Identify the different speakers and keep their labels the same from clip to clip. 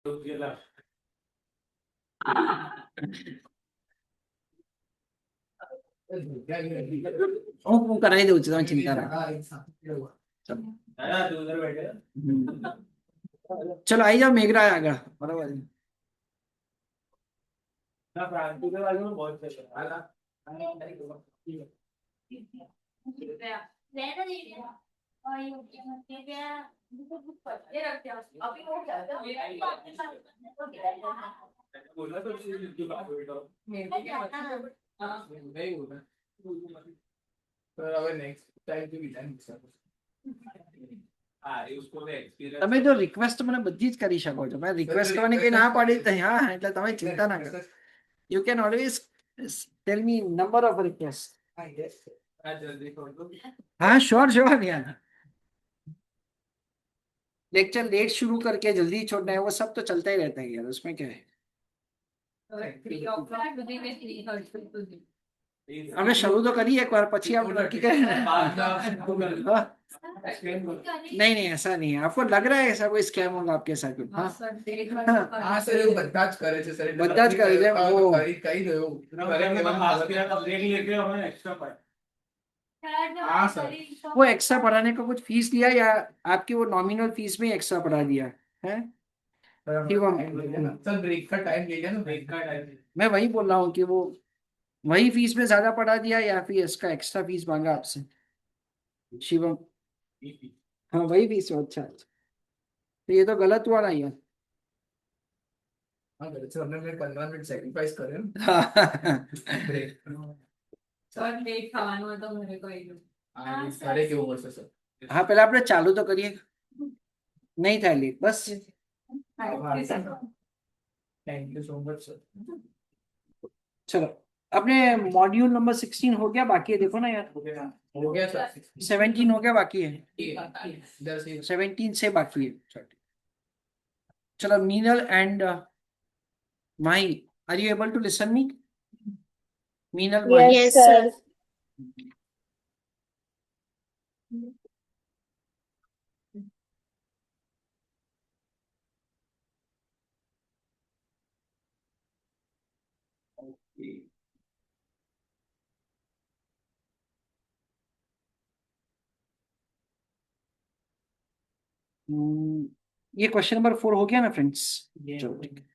Speaker 1: હું કરાવી દઉં છું, તમે ચિંતા રાખો. ચલો આવી જાઓ મેઘરા આગળ. બરોબર છે. તમે જો રિક્વેસ્ટ મને બધી જ કરી શકો છો. મેં રિક્વેસ્ટ કરવાની કઈ ના પાડી જ નહીં. હા, એટલે તમે ચિંતા ના કરો. You can always tell me number of request. हाँ श्योर श्योर यार. लेक्चर लेट शुरू करके जल्दी छोड़ना है वो सब तो चलता ही रहता है यार, उसमें क्या है. हमने शुरू तो करी एक बार, પછી आप लड़की का नहीं नहीं ऐसा नहीं है. आपको लग रहा है ऐसा कोई स्कैम होगा आपके साथ? हाँ
Speaker 2: हाँ सर એવું બધા જ કરે છે સર.
Speaker 1: બધા જ કરે છે. वो
Speaker 2: કઈ ગયો हाँ सर.
Speaker 1: वो एक्स्ट्रा पढ़ाने का कुछ फीस लिया या आपकी वो नॉमिनल फीस में एक्स्ट्रा पढ़ा दिया है?
Speaker 2: सर ब्रेक का टाइम ले लिया ना. ब्रेक का टाइम
Speaker 1: मैं वही बोल रहा हूँ कि वो वही फीस में ज्यादा पढ़ा दिया या फिर इसका एक्स्ट्रा फीस मांगा आपसे शिवम? हाँ वही फीस हो. अच्छा अच्छा, तो ये तो गलत हुआ ना यार.
Speaker 2: हाँ सर हमने 15 मिनट सेक्रीफाइस करे ब्रेक.
Speaker 3: સર લેટ થવાનું હોય તો મને કહી દો.
Speaker 2: हाँ सारे क्यों बोल सर.
Speaker 1: हाँ पहले आपने चालू तो करिए. नहीं था लेट बस.
Speaker 2: Thank you so much sir.
Speaker 1: चलो अपने मॉड्यूल नंबर 16 हो गया, बाकी है देखो ना यार.
Speaker 2: हो गया सर.
Speaker 1: 17 हो गया, बाकी है
Speaker 2: इधर से
Speaker 1: 17 से बाकी है. चलो Meenal and Mahi, are you able to listen me? Meenal Mahi.
Speaker 4: Yes, sir.
Speaker 1: ये क्वेश्चन नंबर 4 हो गया ना फ्रेंड्स? चलो ठीक है.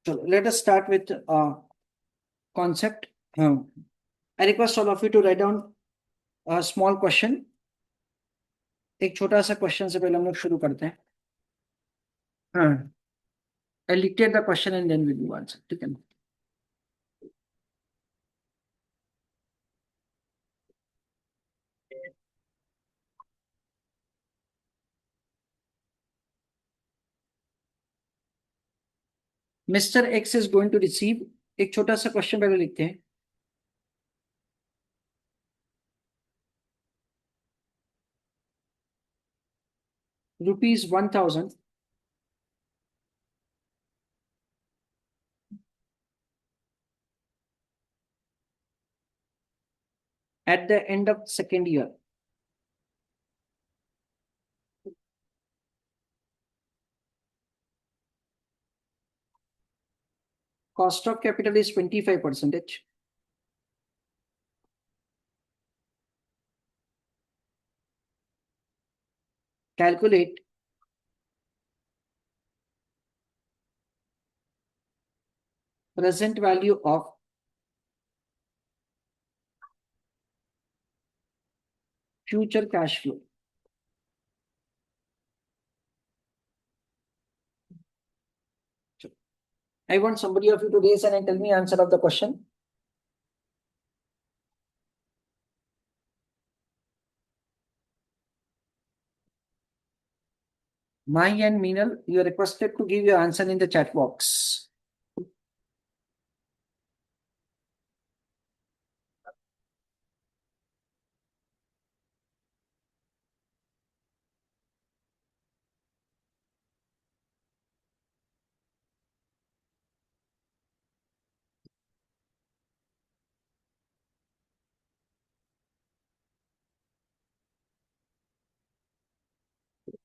Speaker 1: चलो let us start with concept. I request all of you to write down a small question. एक छोटा सा क्वेश्चन से पहले हम लोग शुरू करते हैं. हाँ, I dictate the question and then we'll do answer. ठीक है ना? Mr. X is going to receive, एक छोटा सा क्वेश्चन पहले लिखते हैं. ₹1000 at the end of second year. Cost of capital is 25%. Calculate present value of future cash flow. I want somebody of you to raise hand and tell me answer of the question. Mai and Meenal, you are requested to give your answer in the chat box.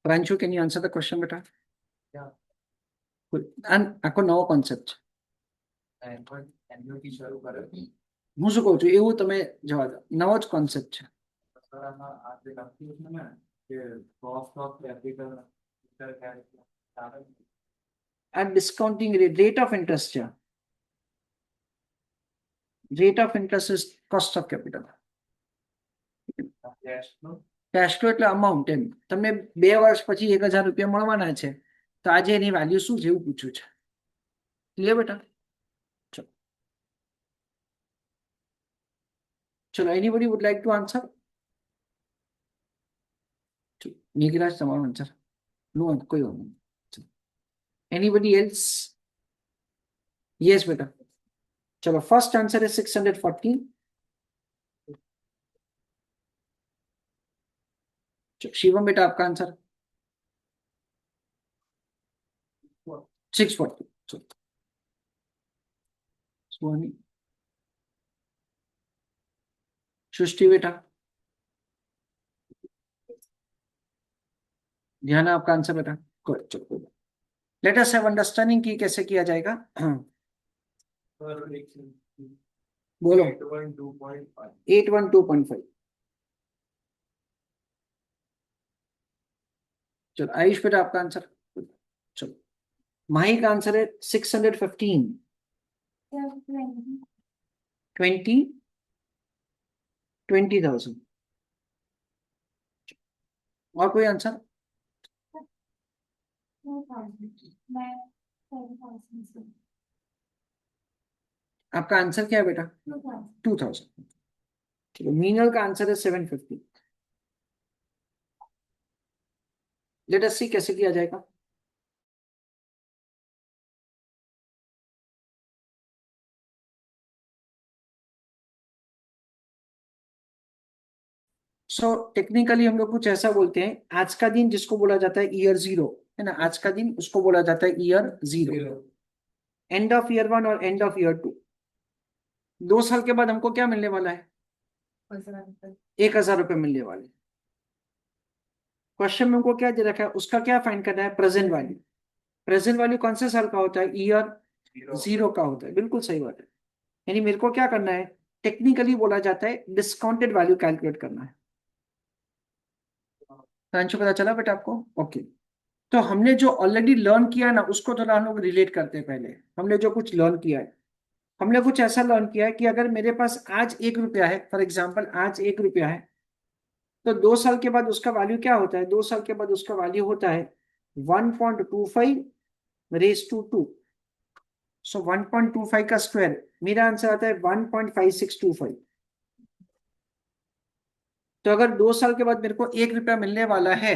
Speaker 1: Pranchu, can you answer the question, beta?
Speaker 2: Yeah.
Speaker 1: Good. And આખો નવો concept છે.
Speaker 2: Annuity શરૂ કરે
Speaker 1: હું શું કહું છું એવું તમે જવા દો, નવો જ કોન્સેપ્ટ છે.
Speaker 2: સર આમાં આ જે લખ્યું છે ને કે કોસ્ટ ઓફ કેપિટલ
Speaker 1: આ ડિસ્કાઉન્ટિંગ રેટ ઓફ ઇન્ટરેસ્ટ છે. Rate of interest is cost of capital.
Speaker 2: Cash નો
Speaker 1: કેશ ફ્લો એટલે અમાઉન્ટ, એમ તમને 2 વર્ષ પછી 1000 રૂપિયા મળવાના છે, તો આજે એની વેલ્યુ શું છે એવું પૂછ્યું છે. ક્લિયર બેટા? ચલો ચલો, anybody would like to answer? Meghraj, તમારો આન્સર? નો, કોઈ વાંધો નહીં. Anybody else? Yes, beta. चलो, फर्स्ट आंसर है 640. शिवम बेटा, आपका आंसर 640. स्वामी, सृष्टि बेटा, ध्यान है आपका आंसर बेटा? चलो, लेट अस हैव अंडरस्टैंडिंग की कैसे किया जाएगा. बोलो. 812.5. चलो आयुष बेटा, आपका आंसर? चलो, माही का आंसर है 615. 20,000. और कोई आंसर? आपका आंसर क्या है बेटा? 2000. चलो, मीनल का आंसर है 750. लेट अस सी कैसे किया जाएगा. सो टेक्निकली हम लोग कुछ ऐसा बोलते हैं, आज का दिन जिसको बोला जाता है ईयर 0, है ना, आज का दिन उसको बोला जाता है ईयर 0. एंड ऑफ ईयर 1 और एंड ऑफ ईयर 2, 2 साल के बाद हमको क्या मिलने वाला है? 1000 रुपए मिलने वाले. क्वेश्चन में हमको क्या दे रखा है, उसका क्या फाइंड करना है? Present value. प्रेजेंट वैल्यू कौन से साल का होता है? ईयर 0 का होता है. बिल्कुल सही बात है. यानी मेरे को क्या करना है, टेक्निकली बोला जाता है डिस्काउंटेड वैल्यू कैलकुलेट करना है. पता चला बेटा आपको? ओके. तो हमने जो ऑलरेडी लर्न किया ना, उसको थोड़ा हम लोग रिलेट करते हैं. पहले हमने जो कुछ लर्न किया है, हमने कुछ ऐसा लर्न किया है कि अगर मेरे पास आज 1 रुपया है, फॉर एग्जाम्पल आज 1 रुपया है, तो 2 साल के बाद उसका वैल्यू क्या होता है? 2 साल के बाद उसका वैल्यू होता है 1.25 रेज टू 2. सो 1.25 का स्क्वायर, मेरा आंसर आता है 1.5625. तो अगर 2 साल के बाद मेरे को 1 रुपया मिलने वाला है,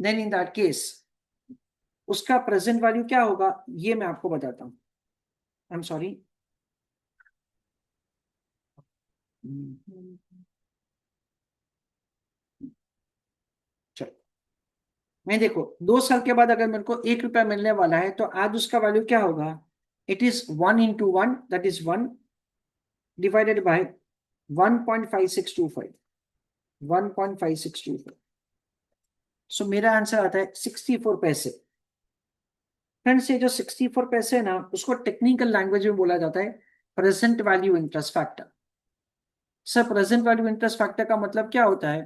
Speaker 1: देन इन दैट केस उसका प्रेजेंट वैल्यू क्या होगा, ये मैं आपको बताता हूं. आई एम सॉरी. चलो, मैं देखो, 2 साल के बाद अगर मेरे को 1 रुपया मिलने वाला है, तो आज उसका वैल्यू क्या होगा? It is 1 into 1, that is 1 divided bye 1.5625. 1.5625. सो मेरा आंसर आता है 64 पैसे. फ्रेंड्स, ये जो 64 पैसे है ना, उसको टेक्निकल लैंग्वेज में बोला जाता है present value interest factor. Sir, present value interest factor का मतलब क्या होता है?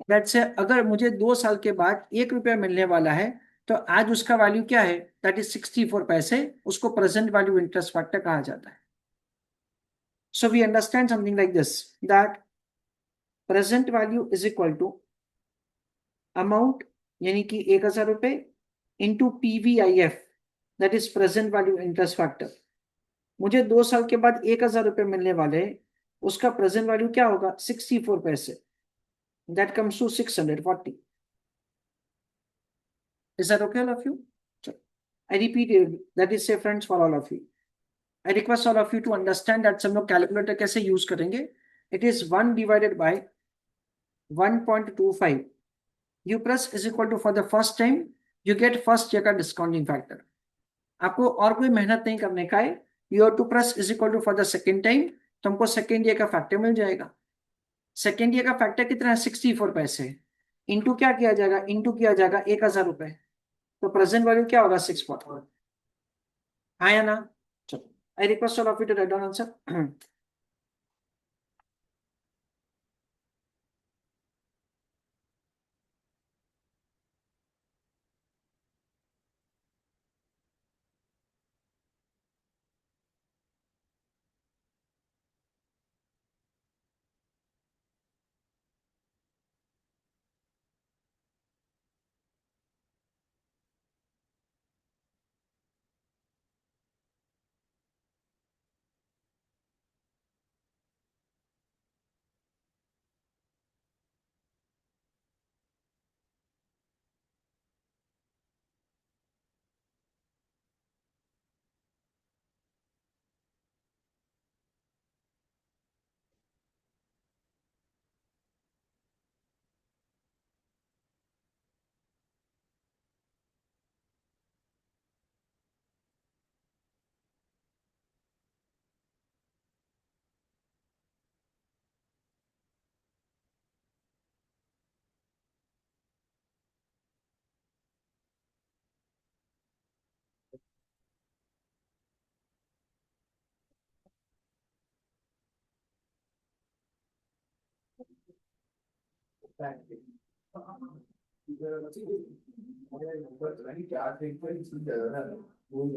Speaker 1: दैट से अगर मुझे 2 साल के बाद 1 रुपया मिलने वाला है, तो आज उसका वैल्यू क्या है? दैट इज 64 पैसे. उसको प्रेजेंट वैल्यू इंटरेस्ट फैक्टर कहा जाता है. So we understand something like this, that present value is equal to amount, यानी कि 1000 रुपए, into PVIF, that is present value interest factor. मुझे 2 साल के बाद 1000 रुपए मिलने वाले हैं, उसका प्रेजेंट वैल्यू क्या होगा? 64 पैसे. That comes to 640. Is that okay, all of you? I repeat it, that is say friends for all of you. I request all of you to understand that हम लोग कैलकुलेटर कैसे use करेंगे. It is 1 divided by 1.25. You press is equal to, for the first time you get first year का discounting factor. आपको और कोई मेहनत नहीं करने का है. You have to press is equal to for the second time, तुमको सेकेंड ईयर का फैक्टर मिल जाएगा. सेकेंड ईयर का फैक्टर कितना है? 64 पैसे. इंटू क्या किया जाएगा, इंटू किया जाएगा 1,000 रुपए, तो प्रेजेंट वैल्यू क्या होगा 640। हाँ या ना? चलो, I request all of you to write down answer.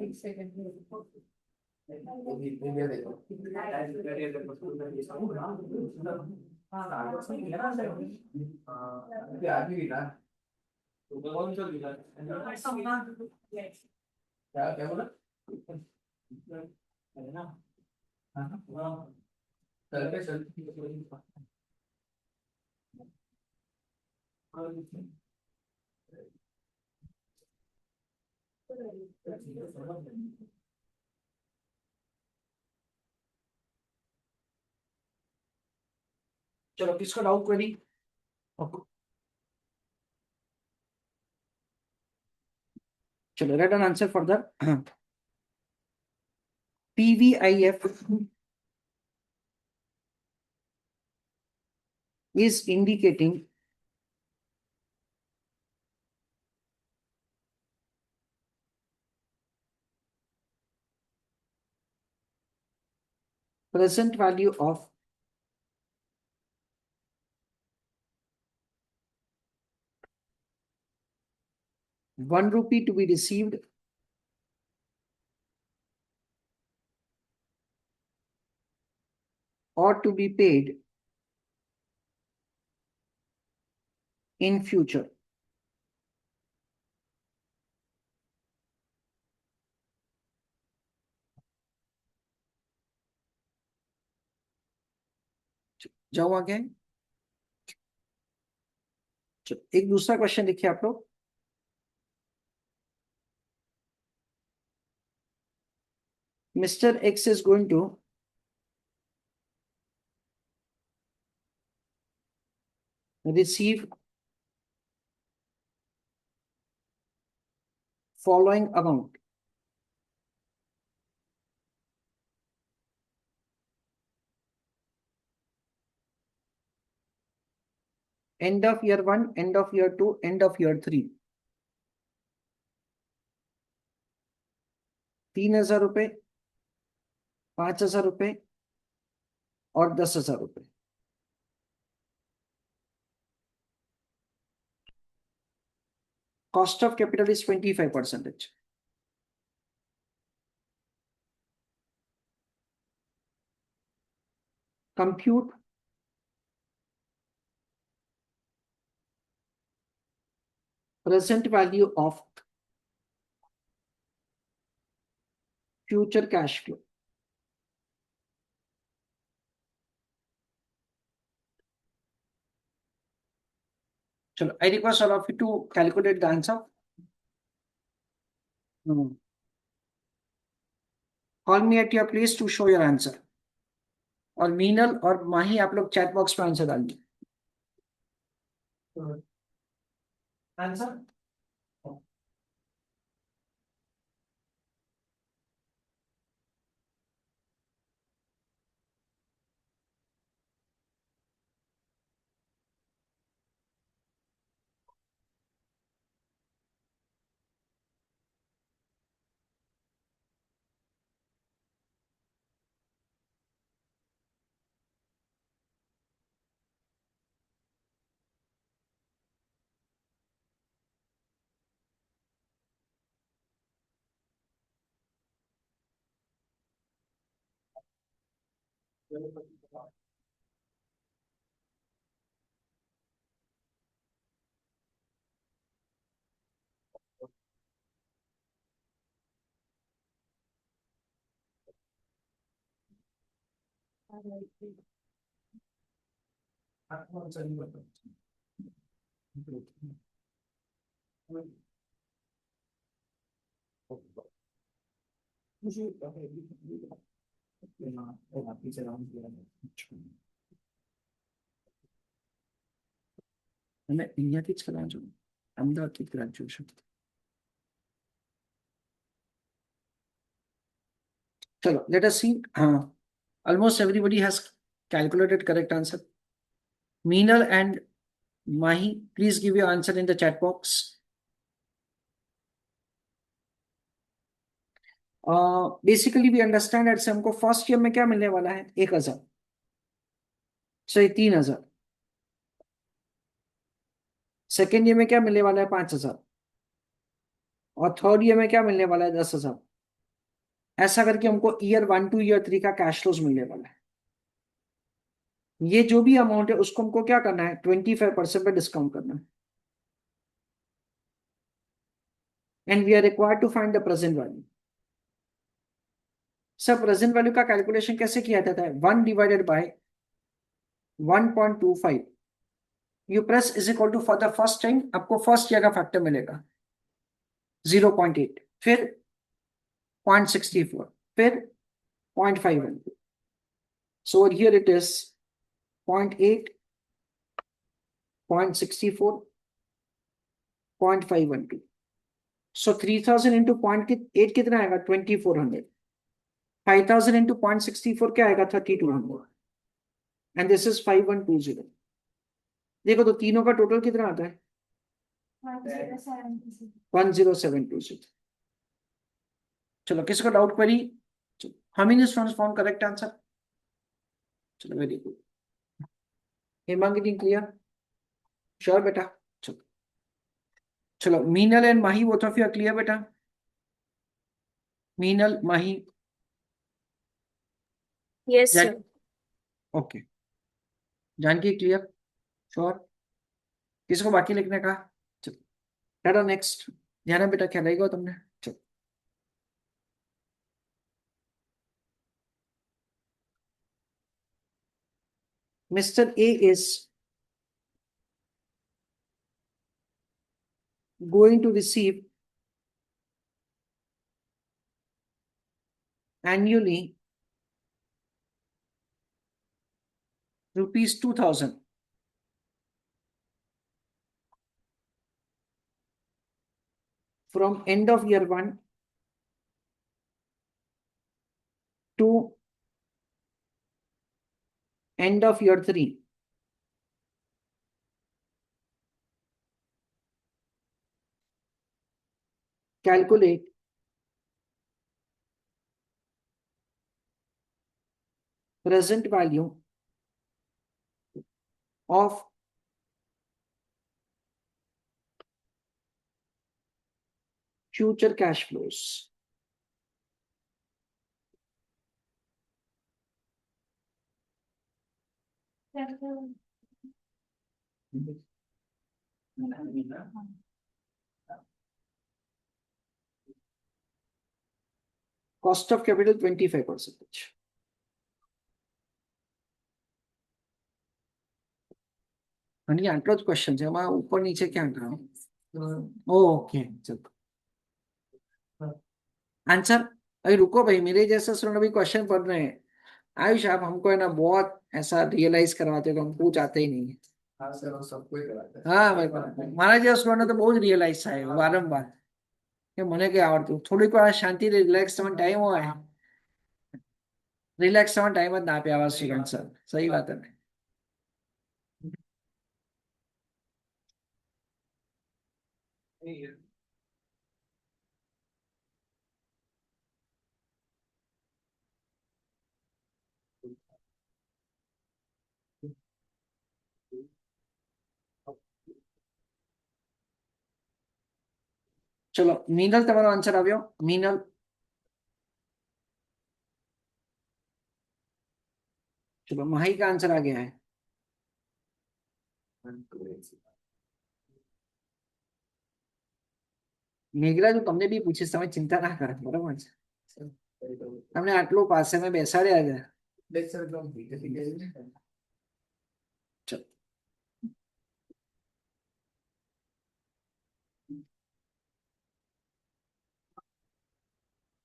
Speaker 3: एक सेकंड
Speaker 2: क्या बोला? चल पे चल।
Speaker 1: चलो, किसको डाउट क्वेरी? चलो, write an answer for the PVIF is indicating present value of ₹1 to be received or to be paid in future. जाओ आगे। चलो, एक दूसरा क्वेश्चन देखिए आप लोग। Mr. X is going to receive following amount. End of year 1, end of year 2, end of year 3. 3,000 रुपए, 5,000 रुपए और 10,000 रुपए। Cost of capital is 25%. Compute present value of future cash flow. Chalo, I request all of you to calculate the answer. Call me at your place to show your answer. और मीनल और माही आप लोग chat box में answer डालिए। Answer અને અહીંયાથી જ કરવા છું, અમદાવાદથી ગ્રેજ્યુએશન. ચલો, let us see. Almost everybody has calculated correct answer. Meenal and Mahi, please give your answer in the chat box. Basically we understand that हमको फर्स्ट ईयर में क्या मिलने वाला है, 1000, सॉरी 3000. सेकेंड ईयर में क्या मिलने वाला है, 5000. और थर्ड ईयर में क्या मिलने वाला है, 10,000. ऐसा करके हमको ईयर 1 to ईयर 3 का कैश फ्लोज मिलने वाला है. ये जो भी अमाउंट है उसको हमको क्या करना है, 25% पे डिस्काउंट करना है. And we are required to find the present value. Sir present value का कैलकुलेशन कैसे किया जाता है, 1 divided by 1.25. You press is equal to, for the first time आपको फर्स्ट ईयर का फैक्टर मिलेगा 0.8, फिर 0.64, फिर 0.51. So here it is 0.8, 0.64, 0.512. So 3000 into 0.8 कितना आएगा, 2400. 5000 into 0.64 क्या आएगा, 3200. And this is 5120. देखो तो तीनों का टोटल कितना आता है, 10720. चलो किसको doubt query, how many students found correct answer? चलो very good. Hemangini clear, sure बेटा. चलो चलो, Meenal and Mahi both of you are clear बेटा. Meenal, Mahi,
Speaker 4: Yes, sir.
Speaker 1: Okay. Janki clear, sure. किसको बाकी लिखने का, चलो नेक्स्ट. ध्यान है बेटा, क्या रहेगा तुमने. चलो mister A is going to receive annually rupees 2000 from end of year 1 to end of year 3. Calculate present value of future cash flows. Cost of capital 25%. અને આટલો જ ક્વેશ્ચન છે, એમાં ઉપર નીચે ક્યાં કરો. ओके चलो आंसर. अभी रुको भाई, मेरे जैसे स्टूडेंट अभी क्वेश्चन पढ़ रहे हैं. आयुष आप हमको है ना बहुत ऐसा रियलाइज करवाते हो कि हम कुछ आते ही नहीं है.
Speaker 2: हाँ सर, वो सबको ही कराते हैं.
Speaker 1: हाँ भाई, મારા જેવા સ્ટુડન્ટ તો બહુ જ રિયલાઇઝ થાય વારંવાર કે મને કઈ આવડતું. થોડીક વાર શાંતિ રિલેક્સ થવાનો ટાઈમ હોય, રિલેક્સ થવાનો ટાઈમ જ ના આપે આવા સ્ટુડન્ટ સર. સહી વાત है. ચલો મીનલ તમારો આન્સર આવ્યો. મીનલ चलो माही का आंसर आ गया है। મેઘરાજ હું તમને બી પૂછીશ, તમે ચિંતા ના કરો, બરાબર છે? તમને આટલું પાસે મેં બેસાડ્યા છે. ચલો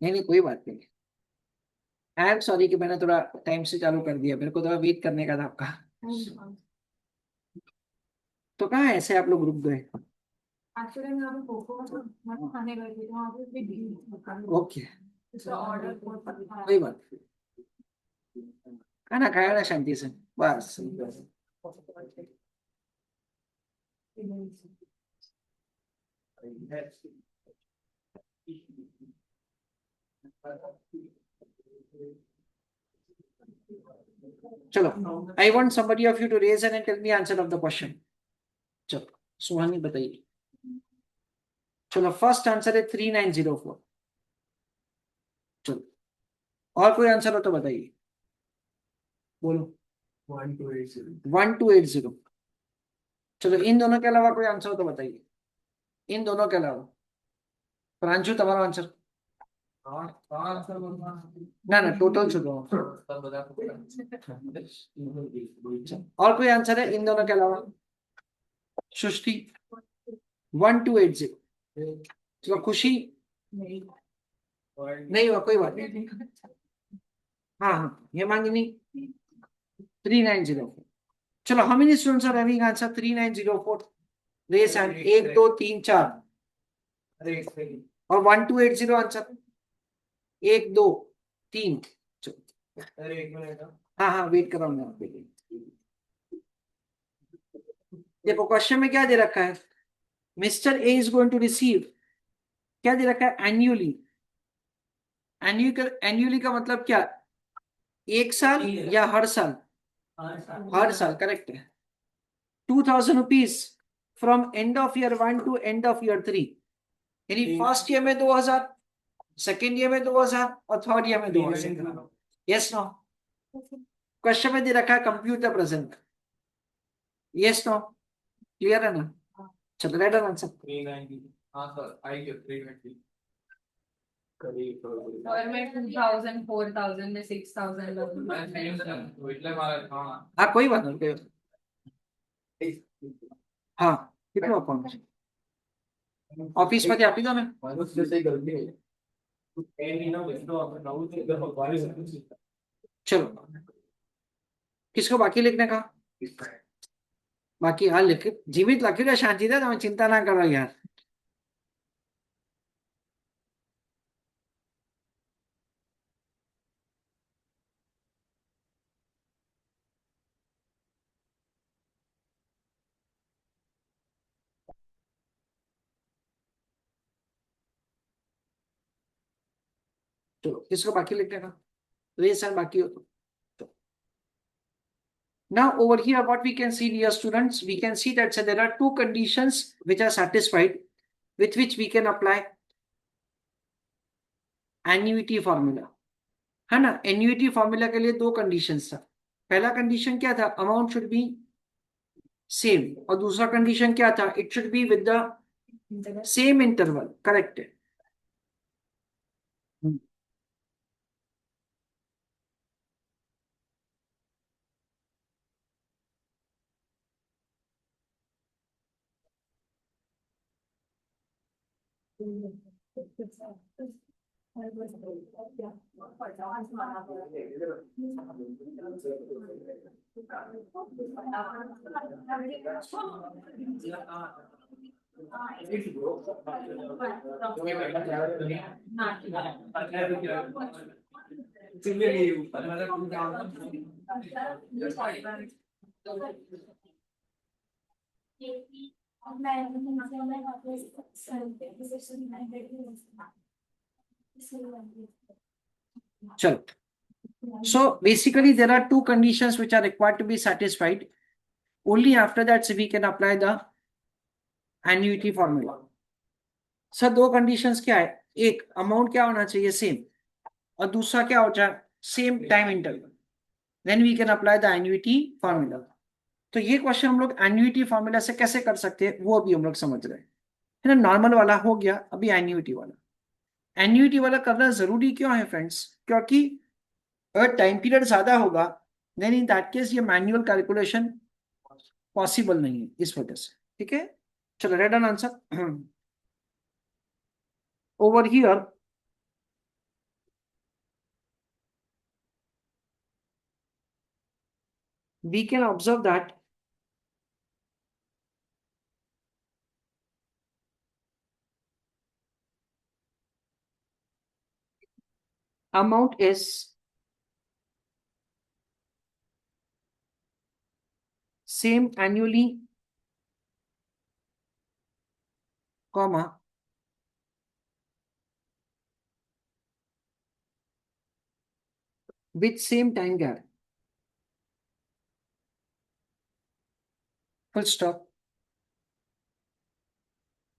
Speaker 1: नहीं नहीं कोई बात नहीं। आई एम सॉरी कि मैंने थोड़ा टाइम से चालू कर दिया, मेरे को थोड़ा वेट करने का था आपका। तो कहाँ है ऐसे आप लोग रुक गए?
Speaker 3: एक्चुअली मैं अभी कोको मैं खाने गई थी, वहाँ पे भी
Speaker 1: ओके
Speaker 3: ऑर्डर
Speaker 1: कोई बात नहीं। खाना खाया ना शांति से, बस। चलो I want somebody of you to raise hand and tell me answer of the question. चलो सुहानी बताइए। चलो फर्स्ट आंसर है 3904। चलो और कोई आंसर हो तो बताइए, बोलो। 1280। चलो इन दोनों के अलावा कोई आंसर हो तो बताइए, इन दोनों के अलावा। प्रांशु तुम्हारा आंसर? ना ना टोटल छुड़ो। और कोई आंसर है इन दोनों के अलावा? सृष्टि 1280। चलो खुशी नहीं हुआ, कोई बात नहीं। हाँ हाँ हेमांगिनी 3904। चलो how many students are having answer 3904? Raise hand 1 2 3 4 और 1280 आंसर 1 2 3। हाँ हाँ वेट कर रहा हूँ मैं आपके लिए। देखो क्वेश्चन में क्या दे रखा है, mister A is going to receive, क्या दे रखा है, एन्युअली। एन्युअली का मतलब क्या, एक साल या हर साल? हर साल करेक्ट है। 2000 rupees from end of year 1 to end of year 3, यानी फर्स्ट ईयर में 2000, सेकेंड ईयर में 2000 और थर्ड ईयर में 2000। Yes no? क्वेश्चन में दे रखा है computer present. Yes no? Clear है ना? चलो राइट आंसर
Speaker 2: 390। हाँ सर आई गया 390 करीब।
Speaker 3: और मैं 2000 4000 में 6000
Speaker 2: એટલે મારે હા
Speaker 1: हाँ कोई बात नहीं, कोई बात नहीं। हाँ कितना अकाउंट ऑफिस मध्ये आपी दो ना।
Speaker 2: મનુષ્ય સહી ગલતી है એની નો વિસ્તો આપણે નવું છે તો વારી
Speaker 1: चलो किसको बाकी लिखने का? बाकी हाँ लिख, जीवित लखी शांति था, तुम्हें चिंता ना करो यार। चलो किसको बाकी लिखने का? रेस सर बाकी हो तो। Now over here what we can see, dear students, we can see that there are two conditions which are satisfied with which we can apply annuity formula, है ना? annuity formula के लिए दो conditions था। पहला condition क्या था, amount should be same, और दूसरा condition क्या था, it should be with the same interval, correct है। चलो so basically there are two conditions which are required to be satisfied, only after that we can apply the annuity formula। Sir दो conditions क्या है, एक amount क्या होना चाहिए same, और दूसरा क्या होता है same time interval. Then we can apply the annuity formula. तो ये क्वेश्चन हम लोग एन्युटी फॉर्मूला से कैसे कर सकते हैं वो अभी हम लोग समझ रहे हैं, है ना। नॉर्मल वाला हो गया, अभी एन्युटी वाला। एन्युटी वाला करना जरूरी क्यों है फ्रेंड्स? क्योंकि अगर टाइम पीरियड ज्यादा होगा देन इन दैट केस ये मैन्युअल कैलकुलेशन पॉसिबल नहीं है, इस वजह से। ठीक है, चलो right down answer. Over here we can observe that amount is same annually, comma, with same time gap, full stop.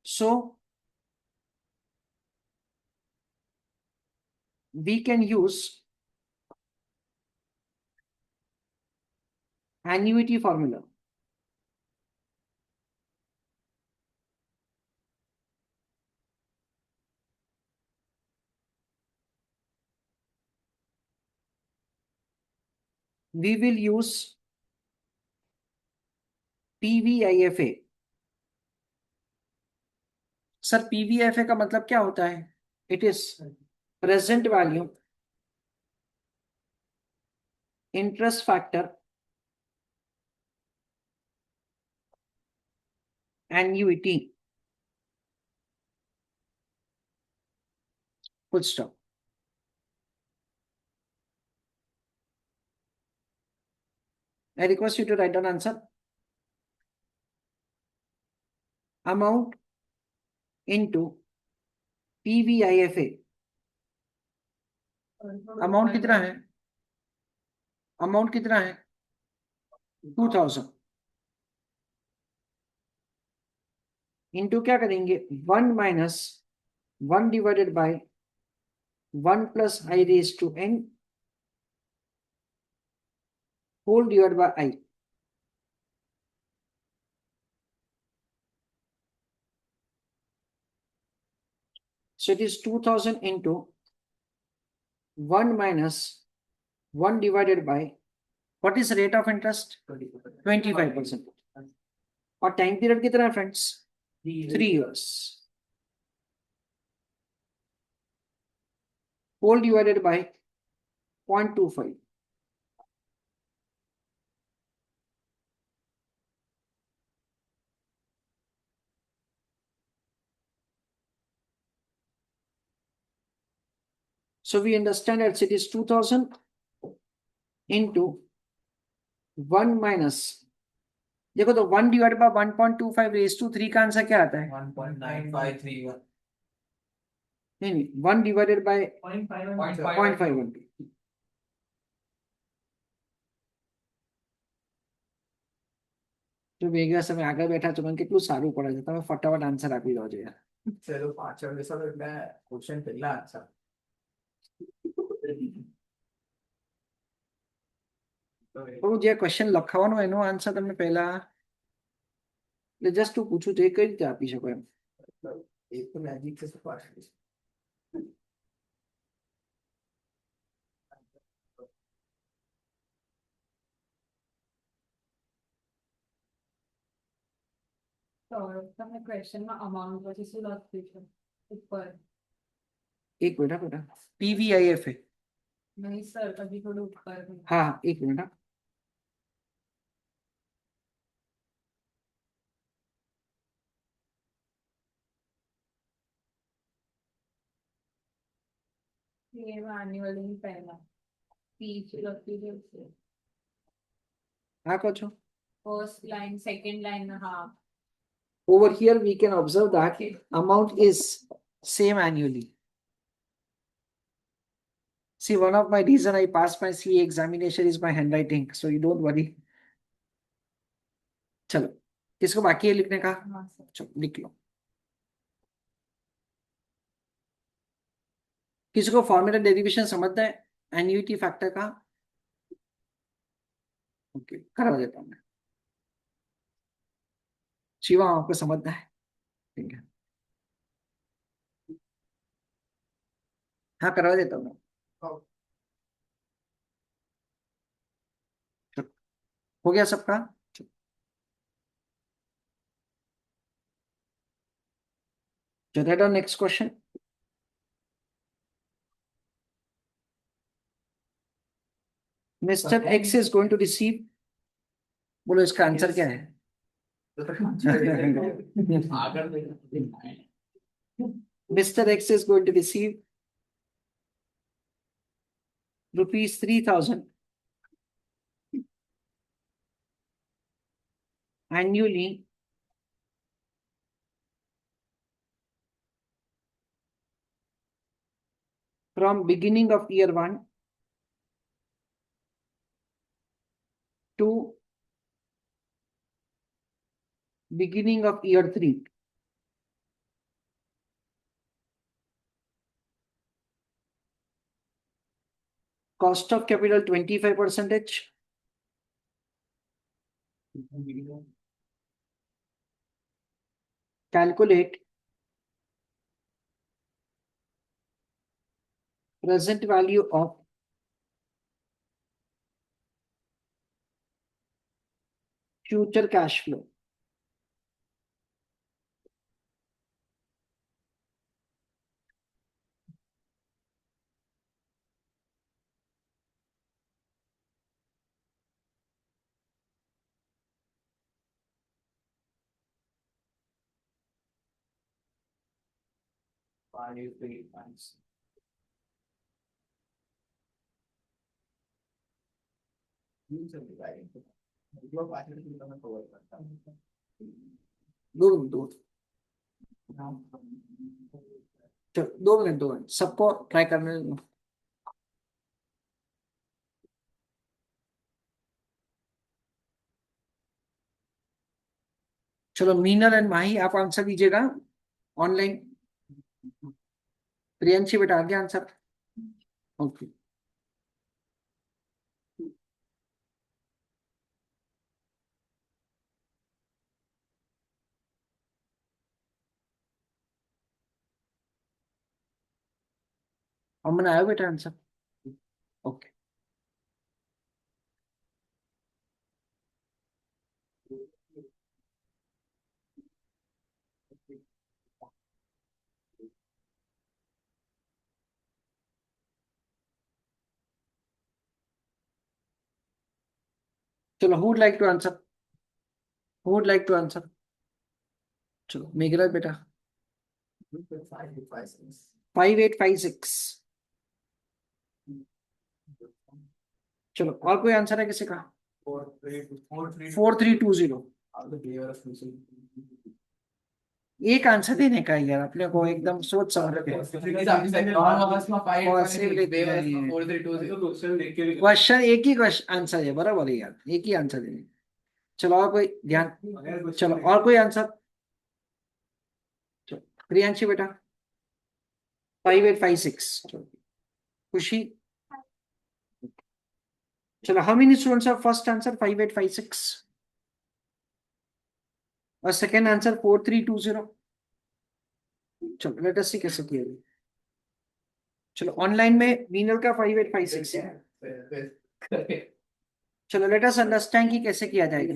Speaker 1: So we can use annuity formula. We will use PVIFA. Sir PVIFA का मतलब क्या होता है? It is present value interest factor annuity, full stop. I request you to write down answer. Amount into PVIFA. Amount कितना है? Amount कितना है? 2000 into क्या करेंगे? 1 minus 1 divided by 1 plus i raise to n whole divide by i. So it is 2000 into 1 minus 1 divided by what is rate of interest? 25%. और time period कितना है friends? 3 years. Whole divided by 0.25. So we understand that it is 2000 into 1 minus, देखो तो 1 divide by 1.25 raise to 3 का answer क्या आता है?
Speaker 2: 1.9531.
Speaker 1: नहीं नहीं, 1 डिवाइडेड बाय
Speaker 2: 0.51.
Speaker 1: 0.51. જો ભેગા સમય આગળ બેઠા છો મને કેટલું સારું પડે છે, તમે ફટાફટ આન્સર આપી દો છો યાર.
Speaker 2: ચલો પાછળ બેસો તો એટલે ક્વેશ્ચન પહેલા આન્સર.
Speaker 1: હું જે ક્વેશ્ચન લખાવાનો એનો આન્સર તમને પહેલા એટલે જસ્ટ હું પૂછું છું એ કઈ રીતે આપી શકો એમ.
Speaker 2: એક તો મેજિક છે પાછળ.
Speaker 3: તો તમે ક્વેશ્ચનમાં અમાઉન્ટ પછી શું લખ્યું છે ઉપર?
Speaker 1: એક મિનિટ બેટા, PVIFA.
Speaker 3: નહીં સર, હજી થોડું ઉપર.
Speaker 1: હા હા, એક મિનિટ હા.
Speaker 3: એમાં એન્યુઅલી પહેલા ફીસ લખ્યું છે
Speaker 1: હા કહો છો.
Speaker 3: First line second line. હા,
Speaker 1: Over here we can observe that amount is same annually. See, one of my reason I passed my CA examination is my handwriting, so you don't worry. चलो, किसको बाकी है लिखने का?
Speaker 3: હા sir.
Speaker 1: चलो लिख लो. किसी को फॉर्मूला डेरिवेशन समझना है एन्युटी फैक्टर का? ओके, करवा देता हूँ मैं। शिवा आपको समझना है, ठीक है, हाँ करवा देता हूँ मैं। चलो, हो गया सबका। चलो next question. Mister X is going to receive, बोलो इसका आंसर क्या है? Mr. X is going to receive rupees 3,000 annually from beginning of year 1 to beginning of year 3. Cost of capital 25%. Calculate present value of future cash flow. दो चलो 2 minute सबको try करने दो। चलो मीनल एंड माही आप आंसर दीजिएगा ऑनलाइन। प्रियंशी बेटा आ गया आंसर? ओके, अमन आया बेटा आंसर? ओके, चलो who would like to answer? Who would like to answer? चलो मेघराज बेटा 5856। चलो और कोई आंसर है किसी का? 4320। एक आंसर देने का है यार अपने को, एकदम सोच समझ के। क्वेश्चन एक ही आंसर है, बराबर है यार, एक ही आंसर देने। चलो और कोई ध्यान, चलो और कोई आंसर? चलो प्रियांशी बेटा 5856। खुशी, चलो how many students have first answer 5856 और सेकेंड आंसर 4320? चलो लेट अस सी कैसे किया। चलो ऑनलाइन में मीनल का 5856 है। चलो लेट अस अंडरस्टैंड कि कैसे किया जाएगा।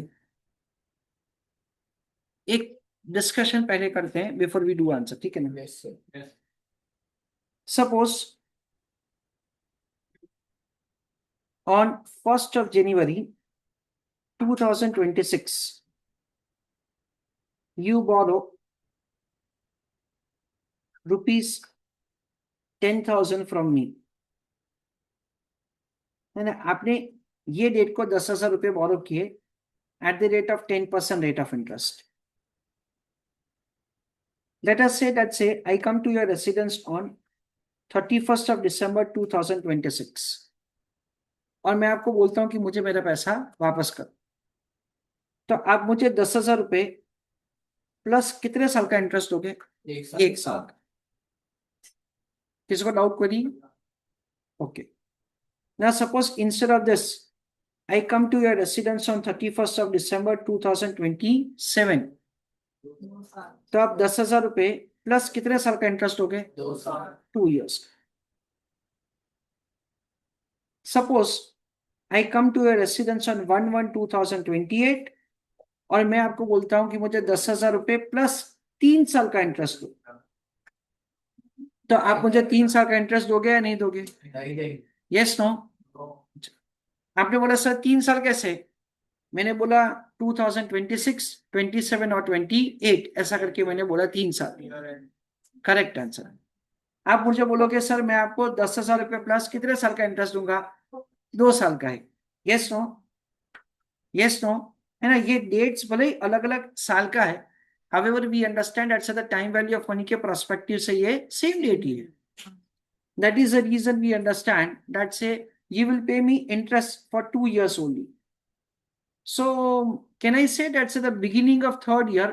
Speaker 1: एक डिस्कशन पहले करते हैं बिफोर वी डू आंसर, ठीक है ना? Suppose on 1st of January 2026 you borrow rupees 10,000 from me, है ना? आपने ये डेट को 10,000 रुपये बोरो किए at the rate of 10% rate of interest. Let us say that I come to your residence on 31st of December 2026 और मैं आपको बोलता हूं कि मुझे मेरा पैसा वापस कर। तो आप मुझे 10,000 रुपये प्लस कितने साल का इंटरेस्ट दोगे? 1 साल। किसी को doubt query? Okay, now suppose instead of this I come to your residence on 31st of December 2027. तो आप 10,000 रुपए प्लस कितने साल का इंटरेस्ट दोगे?
Speaker 2: 2 साल
Speaker 1: 2 years. Suppose I come to your residence on 1/1/2028 और मैं आपको बोलता हूं कि मुझे 10,000 रुपए प्लस 3 साल का इंटरेस्ट दो, तो आप मुझे 3 साल का इंटरेस्ट दोगे या नहीं दोगे? Yes no? आपने बोला सर 3 साल कैसे? मैंने बोला 2026, 27 और 28 ऐसा करके मैंने बोला 3 साल। Correct answer. आप मुझे बोलोगे सर मैं आपको 10,000 रुपए प्लस कितने साल का इंटरेस्ट दूंगा? 2 साल का है। Yes no? Yes no? है ना, ये डेट्स भले ही अलग अलग साल का है, however we understand that's the time value of money के पर्सपेक्टिव से ये सेम डेट ही है। That is the reason we understand that say you will pay me interest for 2 years only. So can I say that's the beginning of 3rd year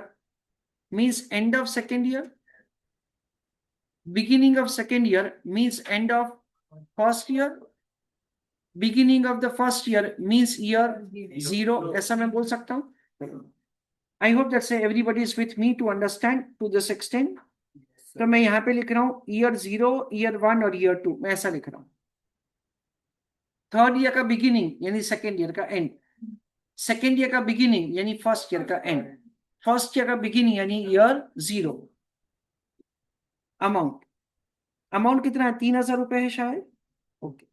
Speaker 1: means end of 2nd year? Beginning of 2nd year means end of 1st year? Beginning of the 1st year means year 0, ऐसा मैं बोल सकता हूँ? I hope that say everybody is with me to understand to this extent. तो मैं यहाँ पे लिख रहा हूँ year 0, year 1 और year 2, मैं ऐसा लिख रहा हूँ। 3rd ईयर का बिगिनिंग यानी 2nd ईयर का एंड, 2nd ईयर का बिगिनिंग यानी 1st ईयर का एंड, 1st ईयर का बिगिनिंग यानी year 0। अमाउंट कितना है? 3,000 रुपए है शायद। ओके,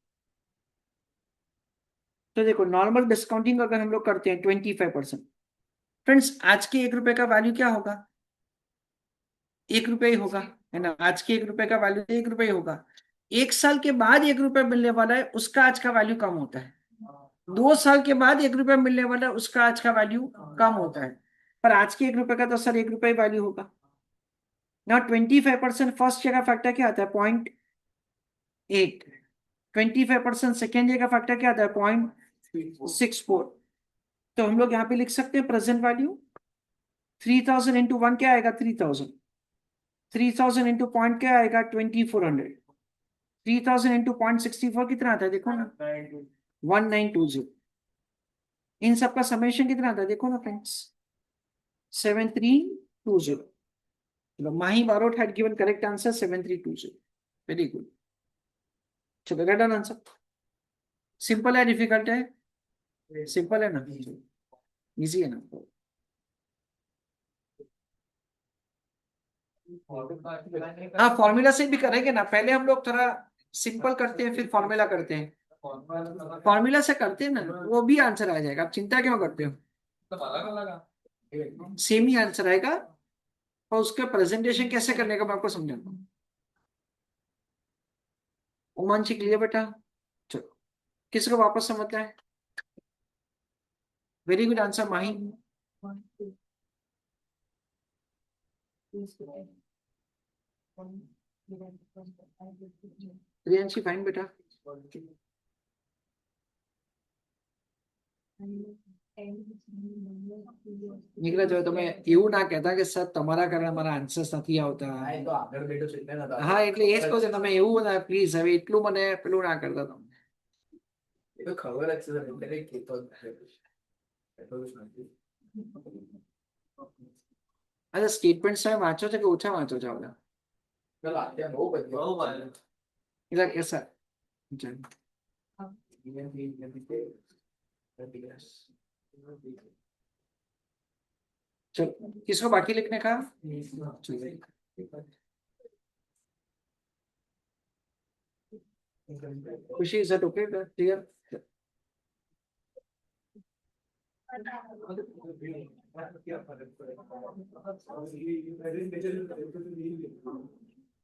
Speaker 1: तो देखो नॉर्मल डिस्काउंटिंग अगर हम लोग करते हैं 25%, फ्रेंड्स आज के 1 रुपए का वैल्यू क्या होगा? 1 रुपए ही होगा, है ना। आज के 1 रुपए का वैल्यू 1 रुपए ही होगा। 1 साल के बाद 1 रुपए मिलने वाला है, उसका आज का वैल्यू कम होता है। 2 साल के बाद 1 रुपए मिलने वाला है, उसका आज का वैल्यू कम होता है। पर आज के 1 रुपए का तो सर 1 रुपए वैल्यू होगा ना। 25% फर्स्ट ईयर का फैक्टर क्या आता है? 0.8। 25% सेकेंड ईयर का फैक्टर क्या आता है? 0.64। तो हम लोग यहाँ पे लिख सकते हैं प्रेजेंट वैल्यू 3000 इंटू 1 क्या आएगा? 3000। 3000 इंटू पॉइंट क्या आएगा? 2400। 3000 इंटू 0.64 कितना आता है? देखो ना, 1920। इन सबका समेशन कितना आता है? देखो ना फ्रेंड्स, 7320। चलो, Mahi Barot had given correct answer 7320। Very good. चलो गेट एन आंसर। सिंपल है डिफिकल्ट है? सिंपल है ना, इजी है ना। हाँ, फॉर्मूला से भी करेंगे ना, पहले हम लोग थोड़ा सिंपल करते हैं फिर फॉर्मूला करते हैं। फॉर्मूला से करते हैं ना, वो भी आंसर आ जाएगा, आप चिंता क्यों करते हो? सेम ही आंसर आएगा, और उसका प्रेजेंटेशन कैसे करने का मैं आपको समझाता हूँ। उमांशी क्लियर बेटा? चलो, किसको वापस समझना है? वेरी गुड आंसर माही। प्रियांशी फाइन बेटा। નીકળે જો તમે એવું ના કહેતા કે સર તમારા કારણે મારા આન્સર્સ નથી આવતા। હા, એટલે એ જ કહું છું, તમે એવું ના પ્લીઝ હવે એટલું મને પેલું ના કરતા તમે।
Speaker 2: ખબર જ છે દરેક કહેતો
Speaker 1: અચ્છા, સ્ટેટમેન્ટ્સ તમે વાંચો છો કે ઓછા વાંચો છો બધા?
Speaker 2: ચલો અત્યારે બહુ બધું
Speaker 1: એટલે કે સર चलो, किसको बाकी लिखने का? खुशी, इज दैट ओके? क्लियर?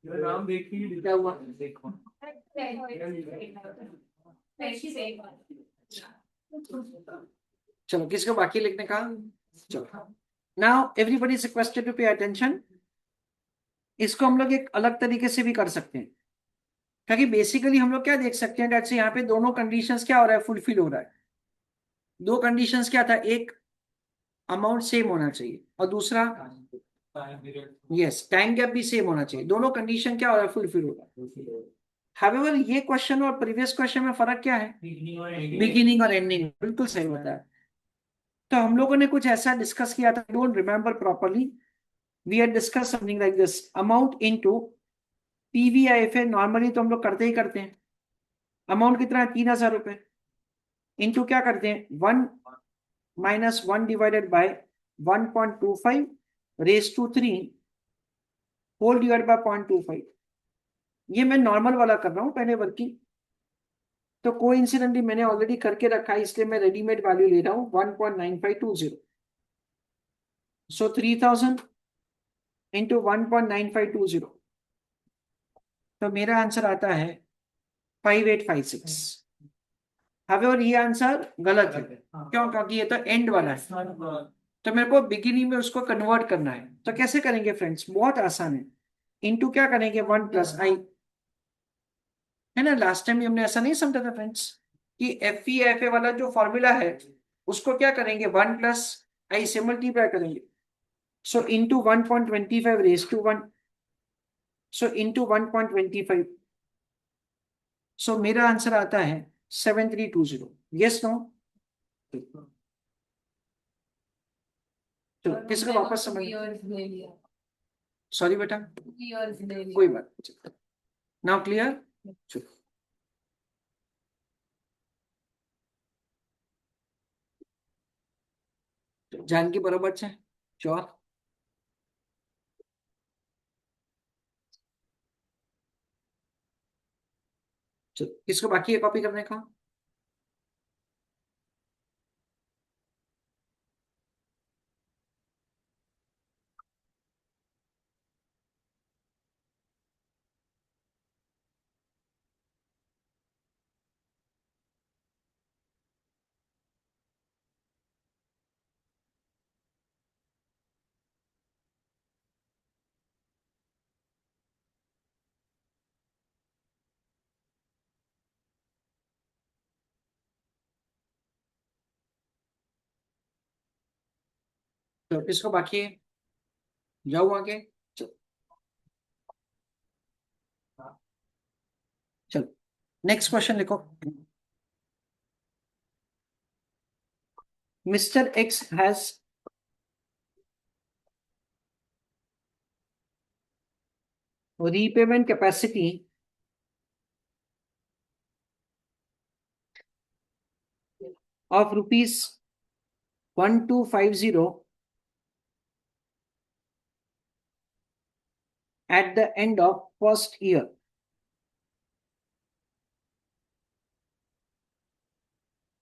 Speaker 2: नाम देखिए
Speaker 1: क्या हुआ?
Speaker 2: देखो
Speaker 1: चलो, किसको बाकी लिखने का? चलो, now everybody is requested to pay attention. इसको हम लोग एक अलग तरीके से भी कर सकते हैं, क्योंकि बेसिकली हम लोग क्या देख सकते हैं, डेट्स यहाँ पे दोनों कंडीशंस क्या हो रहा है? फुलफिल हो रहा है। 2 कंडीशंस क्या था? एक अमाउंट सेम होना चाहिए और दूसरा यस टाइम गैप भी सेम होना चाहिए। दोनों कंडीशन क्या हो रहा है? फुलफिल हो रहा है। हावेवर ये क्वेश्चन और प्रीवियस क्वेश्चन में फर्क क्या है?
Speaker 2: Beginning और ending.
Speaker 1: बिगिनिंग और एंडिंग, बिल्कुल सही बताया। तो हम लोगों ने कुछ ऐसा डिस्कस किया था, don't remember properly, we had discuss something like this, amount into PVIFA. Normally तो हम लोग करते ही करते हैं। अमाउंट कितना है? 3,000 रुपए। इनटू क्या करते हैं? 1 minus 1 divided by 1.25 raise to 3 whole divide by 0.25। ये मैं नॉर्मल वाला कर रहा हूं पहले वर्किंग, तो कोइंसिडेंटली मैंने ऑलरेडी करके रखा है, इसलिए मैं रेडीमेड वैल्यू ले रहा हूं 1.9520। सो 3,000 इंटू 1.9520, तो मेरा आंसर आता है 5856। हावेवर ये आंसर गलत है। क्यों? क्योंकि ये तो एंड वाला है, तो मेरे को बिगिनिंग में उसको कन्वर्ट करना है। तो कैसे करेंगे फ्रेंड्स? बहुत आसान है। इनटू क्या करेंगे? 1 प्लस आई, है ना? लास्ट टाइम हमने ऐसा नहीं समझा था फ्रेंड्स कि एफ ई एफ ए वाला जो फॉर्मूला है उसको क्या करेंगे? 1 प्लस आई से मल्टीप्लाई करेंगे। So into 1.25 raise to 1, so into 1.25, so मेरा आंसर आता है 7320। Yes no? तो किसको वापस समझ?
Speaker 3: Years ले लिया,
Speaker 1: सॉरी बेटा,
Speaker 3: years ले लिया।
Speaker 1: कोई बात नहीं। Now clear? जानकी बराबर છે? श्योर? किसको बाकी है कॉपी करने का? तो किसको बाकी है? जाओ आगे। चलो नेक्स्ट क्वेश्चन लिखो। Mister X has repayment capacity of rupees 1250 at the end of first year.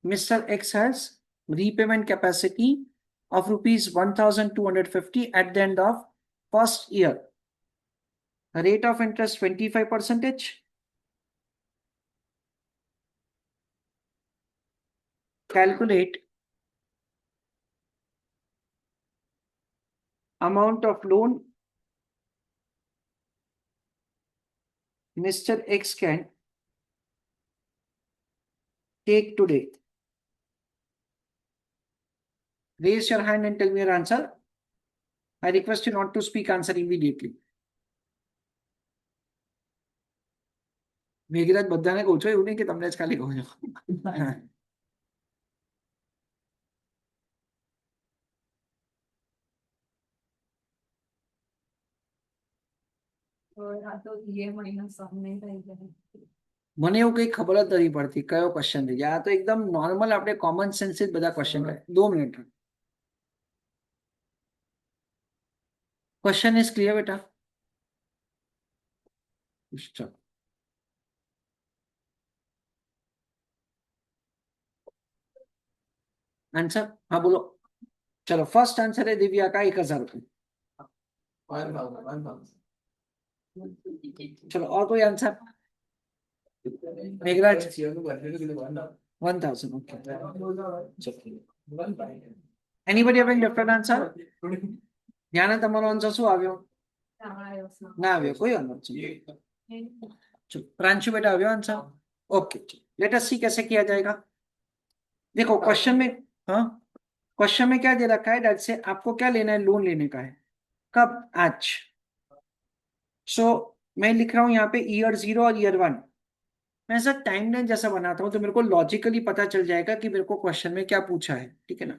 Speaker 1: Mr. X has repayment capacity of rupees 1,250 at the end of first year. Rate of interest 25%. Calculate amount of loan Mr. X can take today. Raise your hand and tell me your answer. I request you not to speak answer immediately. Meghraj બધાને કહું છો, એવું નહીં કે તમને જ ખાલી કહું છું.
Speaker 3: और આ તો ये महीना सामने થઈ જાય।
Speaker 1: મને એવું કઈ ખબર જ નથી પડતી કયો ક્વેશ્ચન છે. આ તો એકદમ નોર્મલ આપણે કોમન સેન્સ જ બધા ક્વેશ્ચન કરે. 2 મિનિટ. क्वेश्चन इज क्लियर बेटा? चलो आंसर, हाँ बोलो. चलो फर्स्ट आंसर है दिव्या का 1,000 रुपये. चलो और कोई answer? Meghraj 1,000. Okay. Anybody having different answer? ધ્યાને તમારો આન્સર શું આવ્યો? ના આવ્યો, કોઈ વાંધો નથી. चलो प्रांशु बेटा આવ્યો आंसर? ओके. लेट अस सी कैसे किया जाएगा. देखो क्वेश्चन में, हाँ क्वेश्चन में क्या दे रखा है? डेट से आपको क्या लेना है? लोन लेने का है. कब? आज. सो मैं लिख रहा हूं यहाँ पे ईयर 0 और ईयर 1. मैं ऐसा टाइमलाइन जैसा बनाता हूँ तो मेरे को लॉजिकली पता चल जाएगा कि मेरे को क्वेश्चन में क्या पूछा है, ठीक है ना।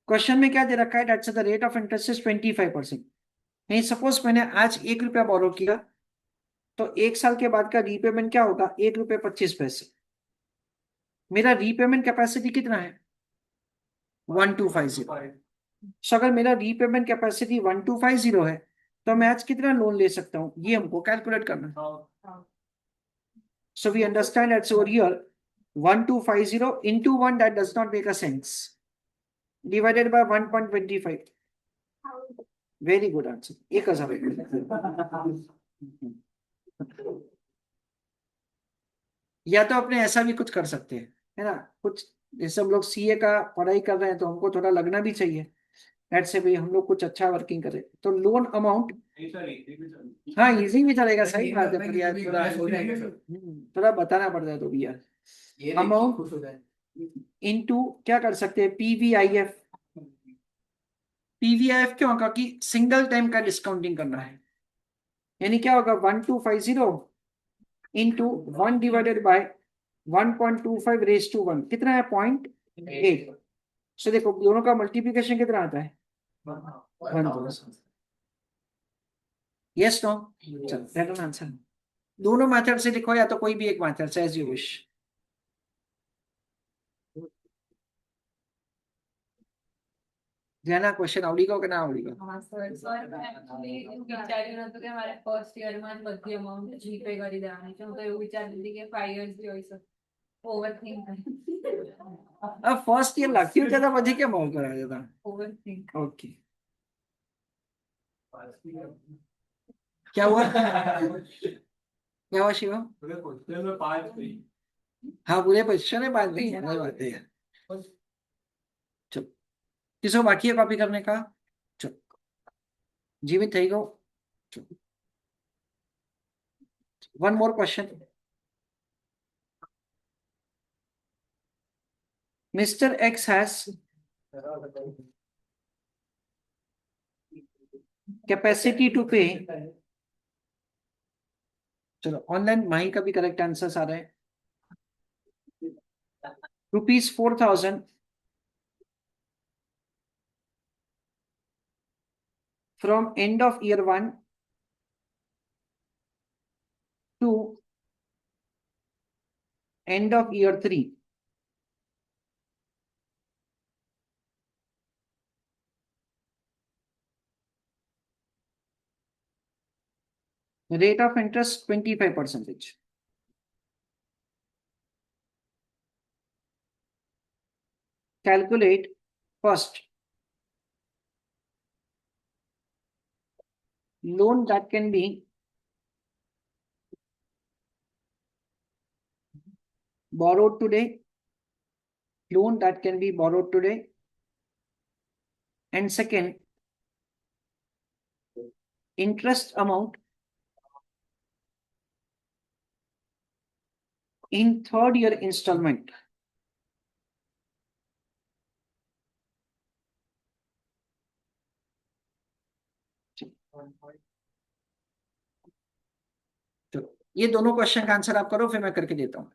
Speaker 1: क्वेश्चन में क्या दे रखा है, that's the rate of interest is 25%। नहीं, सपोज मैंने आज 1 रुपया बोरो किया, तो 1 साल के बाद का रीपेमेंट क्या होगा, 1 रुपये 25 पैसे। मेरा रीपेमेंट कैपेसिटी कितना है, 1250। सो अगर मेरा रीपेमेंट कैपेसिटी 1250 है, तो मैं आज कितना लोन ले सकता हूँ, ये हमको कैलकुलेट करना है। So we understand that over here 1250 into 1, that does not make a sense, divided by 1.25. Very good answer. 1000। या तो अपने ऐसा भी कुछ कर सकते हैं, है ना, कुछ जैसे हम लोग सीए का पढ़ाई कर रहे हैं तो हमको थोड़ा लगना भी चाहिए, लेट्स से भाई हम लोग कुछ अच्छा वर्किंग करें, तो लोन अमाउंट, हाँ इजी भी चलेगा, सही बात है, पर यार थोड़ा बताना पड़ता है तो भी यार। अमाउंट इनटू क्या कर सकते हैं, पीवीआईएफ। पीवीआईएफ क्यों, क्योंकि सिंगल टाइम का डिस्काउंटिंग करना है, यानी क्या होगा 1250 into 1 divided by 1.25 raise to 1, कितना है 0.8। सो देखो दोनों का मल्टीप्लिकेशन कितना आता है, 1000। यस नो, चलो दैट एन आंसर। दोनों मेथड से लिखो या तो कोई भी एक मेथड से, एज यू विश। ध्यान क्वेश्चन आवडीगो કે ના આવડીગો?
Speaker 3: हाँ सर, सर एक्चुअली વિચાર્યું નતું કે મારે ફર્સ્ટ યર માં જ બધી અમાઉન્ટ જીપે કરી દેવાની છે, હું તો એવું વિચારતી હતી કે 5 years બી હોઈ શકે, ઓવરથિંક
Speaker 1: अब फर्स्ट ईयर लख्યું છે તો પછી કેમ આવું કરાવે છે તમે?
Speaker 3: ओवरथिंक।
Speaker 1: ओके, क्या हुआ, क्या हुआ शिवम? हाँ पूरे क्वेश्चन है, बात नहीं है, वही बात है यार। चलो, किसको बाकी है कॉपी करने का? चलो, जीवित થઈ ગયો। One more question. Mister X has capacity to pay, चलो ऑनलाइन माही का भी करेक्ट आंसर आ रहे हैं, ₹4,000 from end of year 1 to end of year 3. Rate of interest 25%. Calculate first loan that can be borrowed today, loan that can be borrowed today, and second, interest amount in third year installment. चलो ये दोनों question का answer आप करो, फिर मैं करके देता हूँ।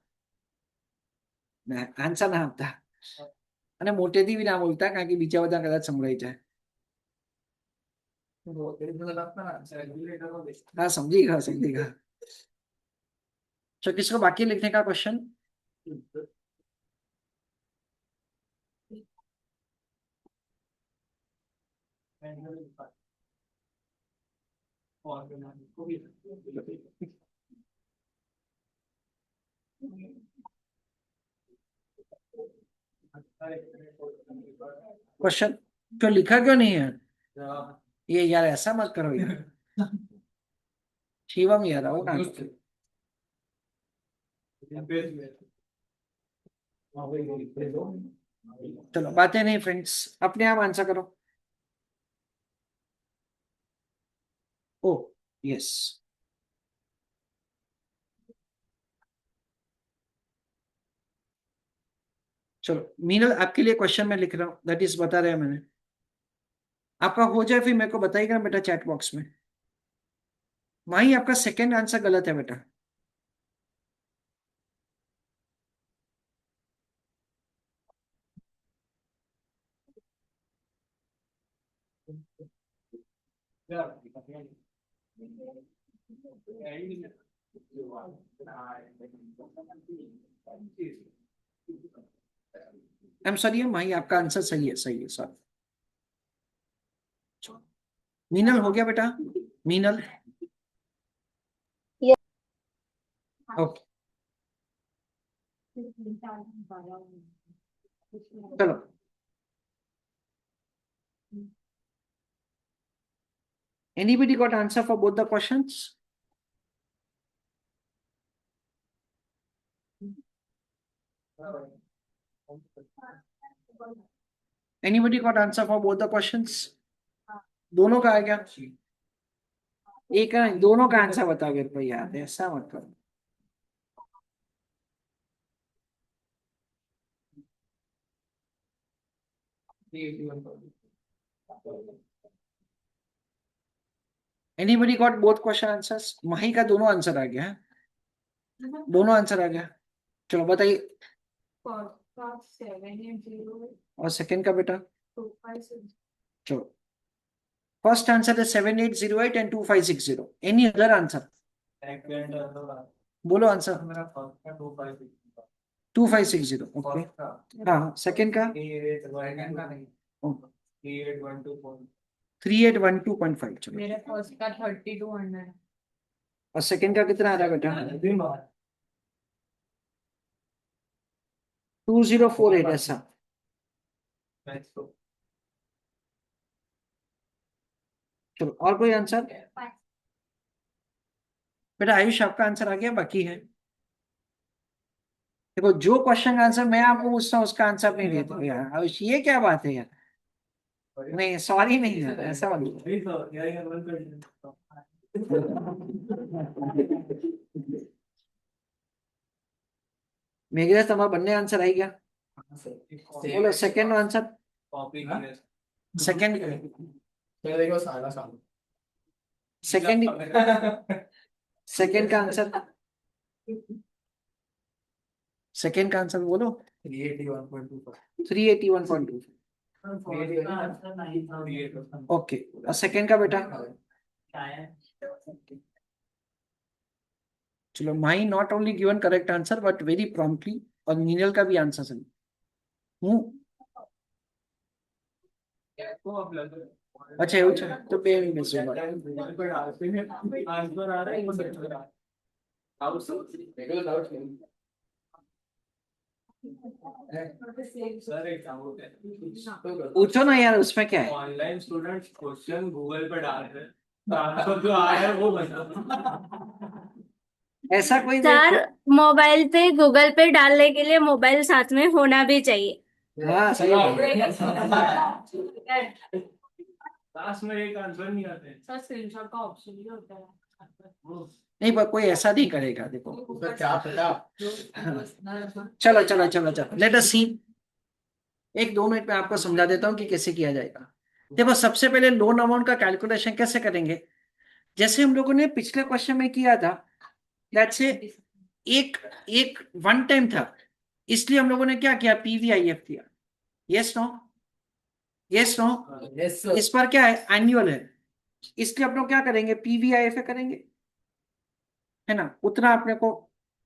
Speaker 1: आंसर ना आपता અને મોટેથી બી ના બોલતા કારણ કે બીજા બધા કદાચ સંભળાઈ જાય। हाँ समझेगा समझेगा। तो किसको बाकी लिखने का क्वेश्चन? क्वेश्चन क्यों लिखा क्यों नहीं है? ये यार ऐसा मत करो यार, शिवम यार आओ ना। चलो बातें नहीं फ्रेंड्स, अपने आप आंसर करो। ओ यस, चलो मीनल आपके लिए क्वेश्चन मैं लिख रहा हूँ, दैट इज बता रहे हैं मैंने, आपका हो जाए फिर मेरे को बताइएगा बेटा चैट बॉक्स में। वहीं आपका सेकंड आंसर गलत है बेटा, आई एम सॉरी माही, आपका आंसर सही है सॉरी। मीनल हो गया बेटा? मीनल ओके चलो। Anybody got answer for both the questions? Anybody got answer for both the questions? दोनों का आ गया? एक का नहीं, दोनों का आंसर बताओ मेरे को याद है, ऐसा मत करो। Anybody got both question answers? माही का दोनों आंसर आ गया है, दोनों आंसर आ गया। चलो बताइए। और सेकंड का बेटा? चलो, फर्स्ट आंसर है 7808 and 2560. Any other answer? बोलो आंसर। 2560 ओके। हाँ, सेकंड का? 3812.5। चलो,
Speaker 3: मेरे फर्स्ट का 3200।
Speaker 1: और सेकंड का कितना आ रहा है बेटा? 2048 ऐसा। चलो, और कोई आंसर? बेटा आयुष, आपका आंसर आ गया, बाकी है? देखो, जो क्वेश्चन का आंसर मैं आपको पूछता हूँ उसका आंसर नहीं देते हो यार आयुष, ये क्या बात है यार? नहीं सॉरी नहीं यार, ऐसा मत बोलो। मेघराज, તમારા બંને આન્સર આવી ગયા? બોલો second answer. Second second second का आंसर, सेकंड का आंसर बोलो। 381.2। ओके, और सेकंड का बेटा? चलो, Mahi not only given correct answer but very promptly, और मीनल का भी आंसर सही हूँ। अच्छा એવું છે તો બે મિનિટ पूछो ना यार, उसमें क्या है?
Speaker 2: ऑनलाइन स्टूडेंट्स क्वेश्चन गूगल पे डाल रहे हैं, आंसर जो आया है वो बताओ।
Speaker 1: ऐसा कोई
Speaker 4: सर, मोबाइल पे गूगल पे डालने के लिए मोबाइल साथ में होना भी चाहिए।
Speaker 1: हाँ सही है।
Speaker 2: क्लास में एक आंसर नहीं आते।
Speaker 3: सर स्क्रीनशॉट का ऑप्शन भी होता है।
Speaker 1: नहीं पर कोई ऐसा नहीं करेगा, देखो।
Speaker 2: क्या पता।
Speaker 1: चलो चलो चलो चलो, लेट अस सी। एक 2 मिनट में आपको समझा देता हूँ कि कैसे किया जाएगा। देखो, सबसे पहले लोन अमाउंट का कैलकुलेशन कैसे करेंगे, जैसे हम लोगों ने पिछले क्वेश्चन में किया था। दैट्स से एक एक वन टाइम था, इसलिए हम लोगों ने क्या किया, पीवीआईएफ किया। Yes no? Yes no? इस पर क्या है, एनुअल है, इसलिए आप लोग क्या करेंगे, पीवीआईएफ करेंगे, है ना? उतना अपने को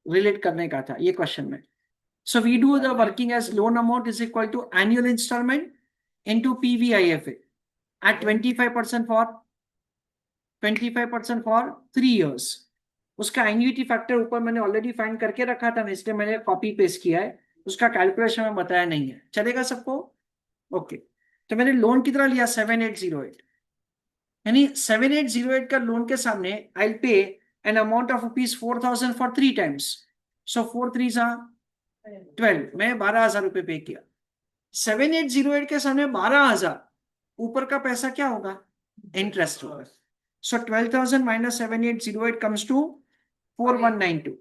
Speaker 1: रिलेट करने का था ये क्वेश्चन में। So we do the working as loan amount is equal to annual instalment into PVIF at 25% for 3 years। उसका एन्युइटी फैक्टर ऊपर मैंने ऑलरेडी फाइंड करके रखा था, इसलिए मैंने कॉपी पेस्ट किया है, उसका कैलकुलेशन में बताया नहीं है। चलेगा सबको? ओके, तो मैंने लोन कितना लिया, 7808, यानी 7808 का लोन के सामने I will pay an amount of ₹4,000 for 3 times। So 4 3s 12, मैं 12,000 रुपए पे किया। 7808 के सामने 12,000, ऊपर का पैसा क्या होगा, इंटरेस्ट होगा। सो 12,000 माइनस 7808 कम्स टू 4192।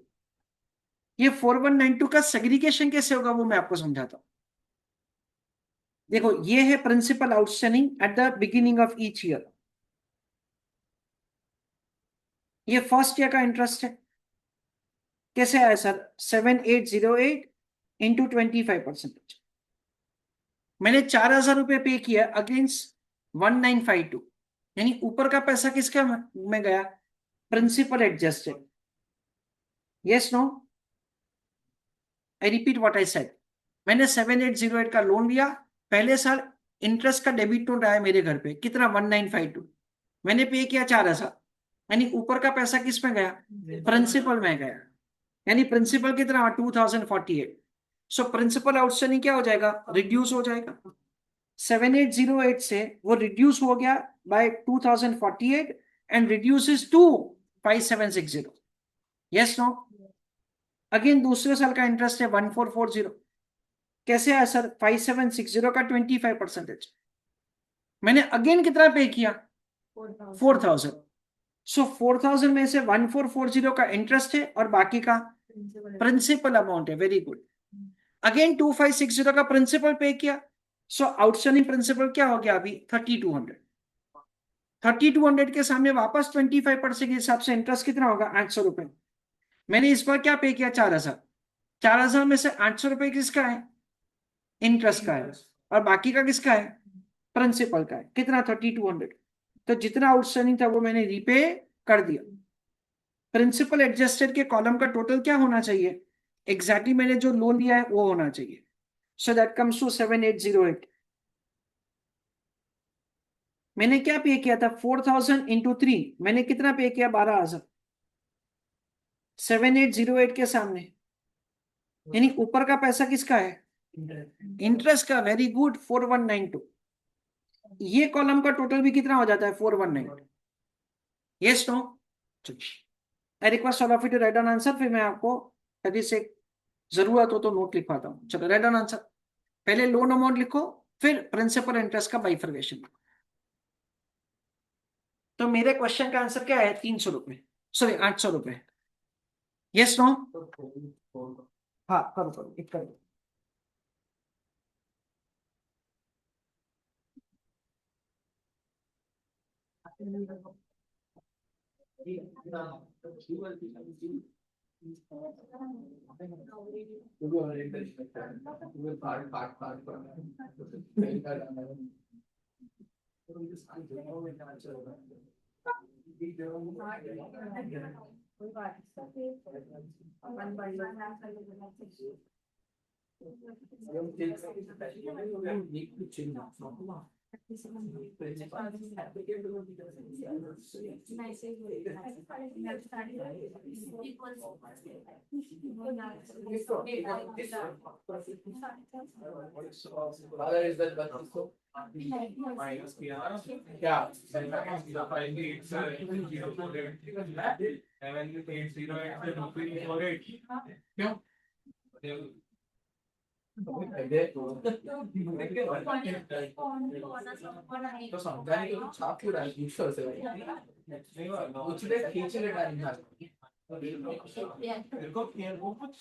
Speaker 1: ये 4192 का सेग्रीगेशन कैसे होगा वो मैं आपको समझाता हूं। देखो, ये है principal outstanding at the beginning of each year, ये फर्स्ट ईयर का इंटरेस्ट है। कैसे आया सर, 7808 इंटू 25%। मैंने 4,000 रुपए पे किया अगेंस्ट 1952, यानी ऊपर का पैसा किसका में गया? Principal adjusted. Yes no? I repeat what I said. मैंने 7808 का लोन लिया, पहले साल इंटरेस्ट का डेबिट नोट आया मेरे घर पे, कितना? 1952। मैंने पे किया 4000, यानी ऊपर का पैसा किस में गया? प्रिंसिपल में गया। यानी प्रिंसिपल कितना? 2048। सो प्रिंसिपल आउटस्टैंडिंग क्या हो जाएगा? रिड्यूस हो जाएगा। 7808 से वो रिड्यूस हो गया by 2048 and reduces to 5760। Yes no? Again दूसरे साल का इंटरेस्ट है 1440। कैसे आया सर? 5760 का 25%। मैंने अगेन कितना पे किया? 4000। सो 4000 में से 1440 का इंटरेस्ट है और बाकी का प्रिंसिपल अमाउंट है। Very good. अगेन 2560 का प्रिंसिपल पे किया, सो आउटस्टैंडिंग प्रिंसिपल क्या हो गया अभी? 3200। 3200 के सामने वापस 25% के हिसाब से इंटरेस्ट कितना होगा? 800 रुपए। मैंने इस बार क्या पे किया? 4000। 4000 में से 800 रुपए किसका है? इंटरेस्ट का है, और बाकी का किसका है? प्रिंसिपल का है। कितना? 3200। तो जितना आउटस्टैंडिंग था वो मैंने रीपे कर दिया। प्रिंसिपल एडजस्टेड के कॉलम का टोटल क्या होना चाहिए? एग्जैक्टली मैंने जो लोन लिया है वो होना चाहिए। So that comes to 7808। मैंने क्या पे किया था? 4000 इंटू 3। मैंने कितना पे किया? 12000। 7808 के सामने, यानी ऊपर का पैसा किसका है? इंटरेस्ट का। Very good. 4192। ये कॉलम का टोटल भी कितना हो जाता है? 419। Yes no? I request all of you to write down answer, फिर मैं आपको यदि से जरूरत हो तो नोट लिखवाता हूं। चलो राइट डाउन आंसर। पहले लोन अमाउंट लिखो, फिर प्रिंसिपल इंटरेस्ट का बाइफर्केशन लिखो। तो मेरे क्वेश्चन का आंसर क्या है? 300 रुपए, सॉरी 800 रुपए। Yes no? हाँ करो करो, एक करो।
Speaker 2: माइनस किया क्या? 7808 से 7808 क्यों? तो समझाने के लिए छाप क्यों रहा है? दूसरों से कुछ देर खींच ले टाइम ना मेरे को कुछ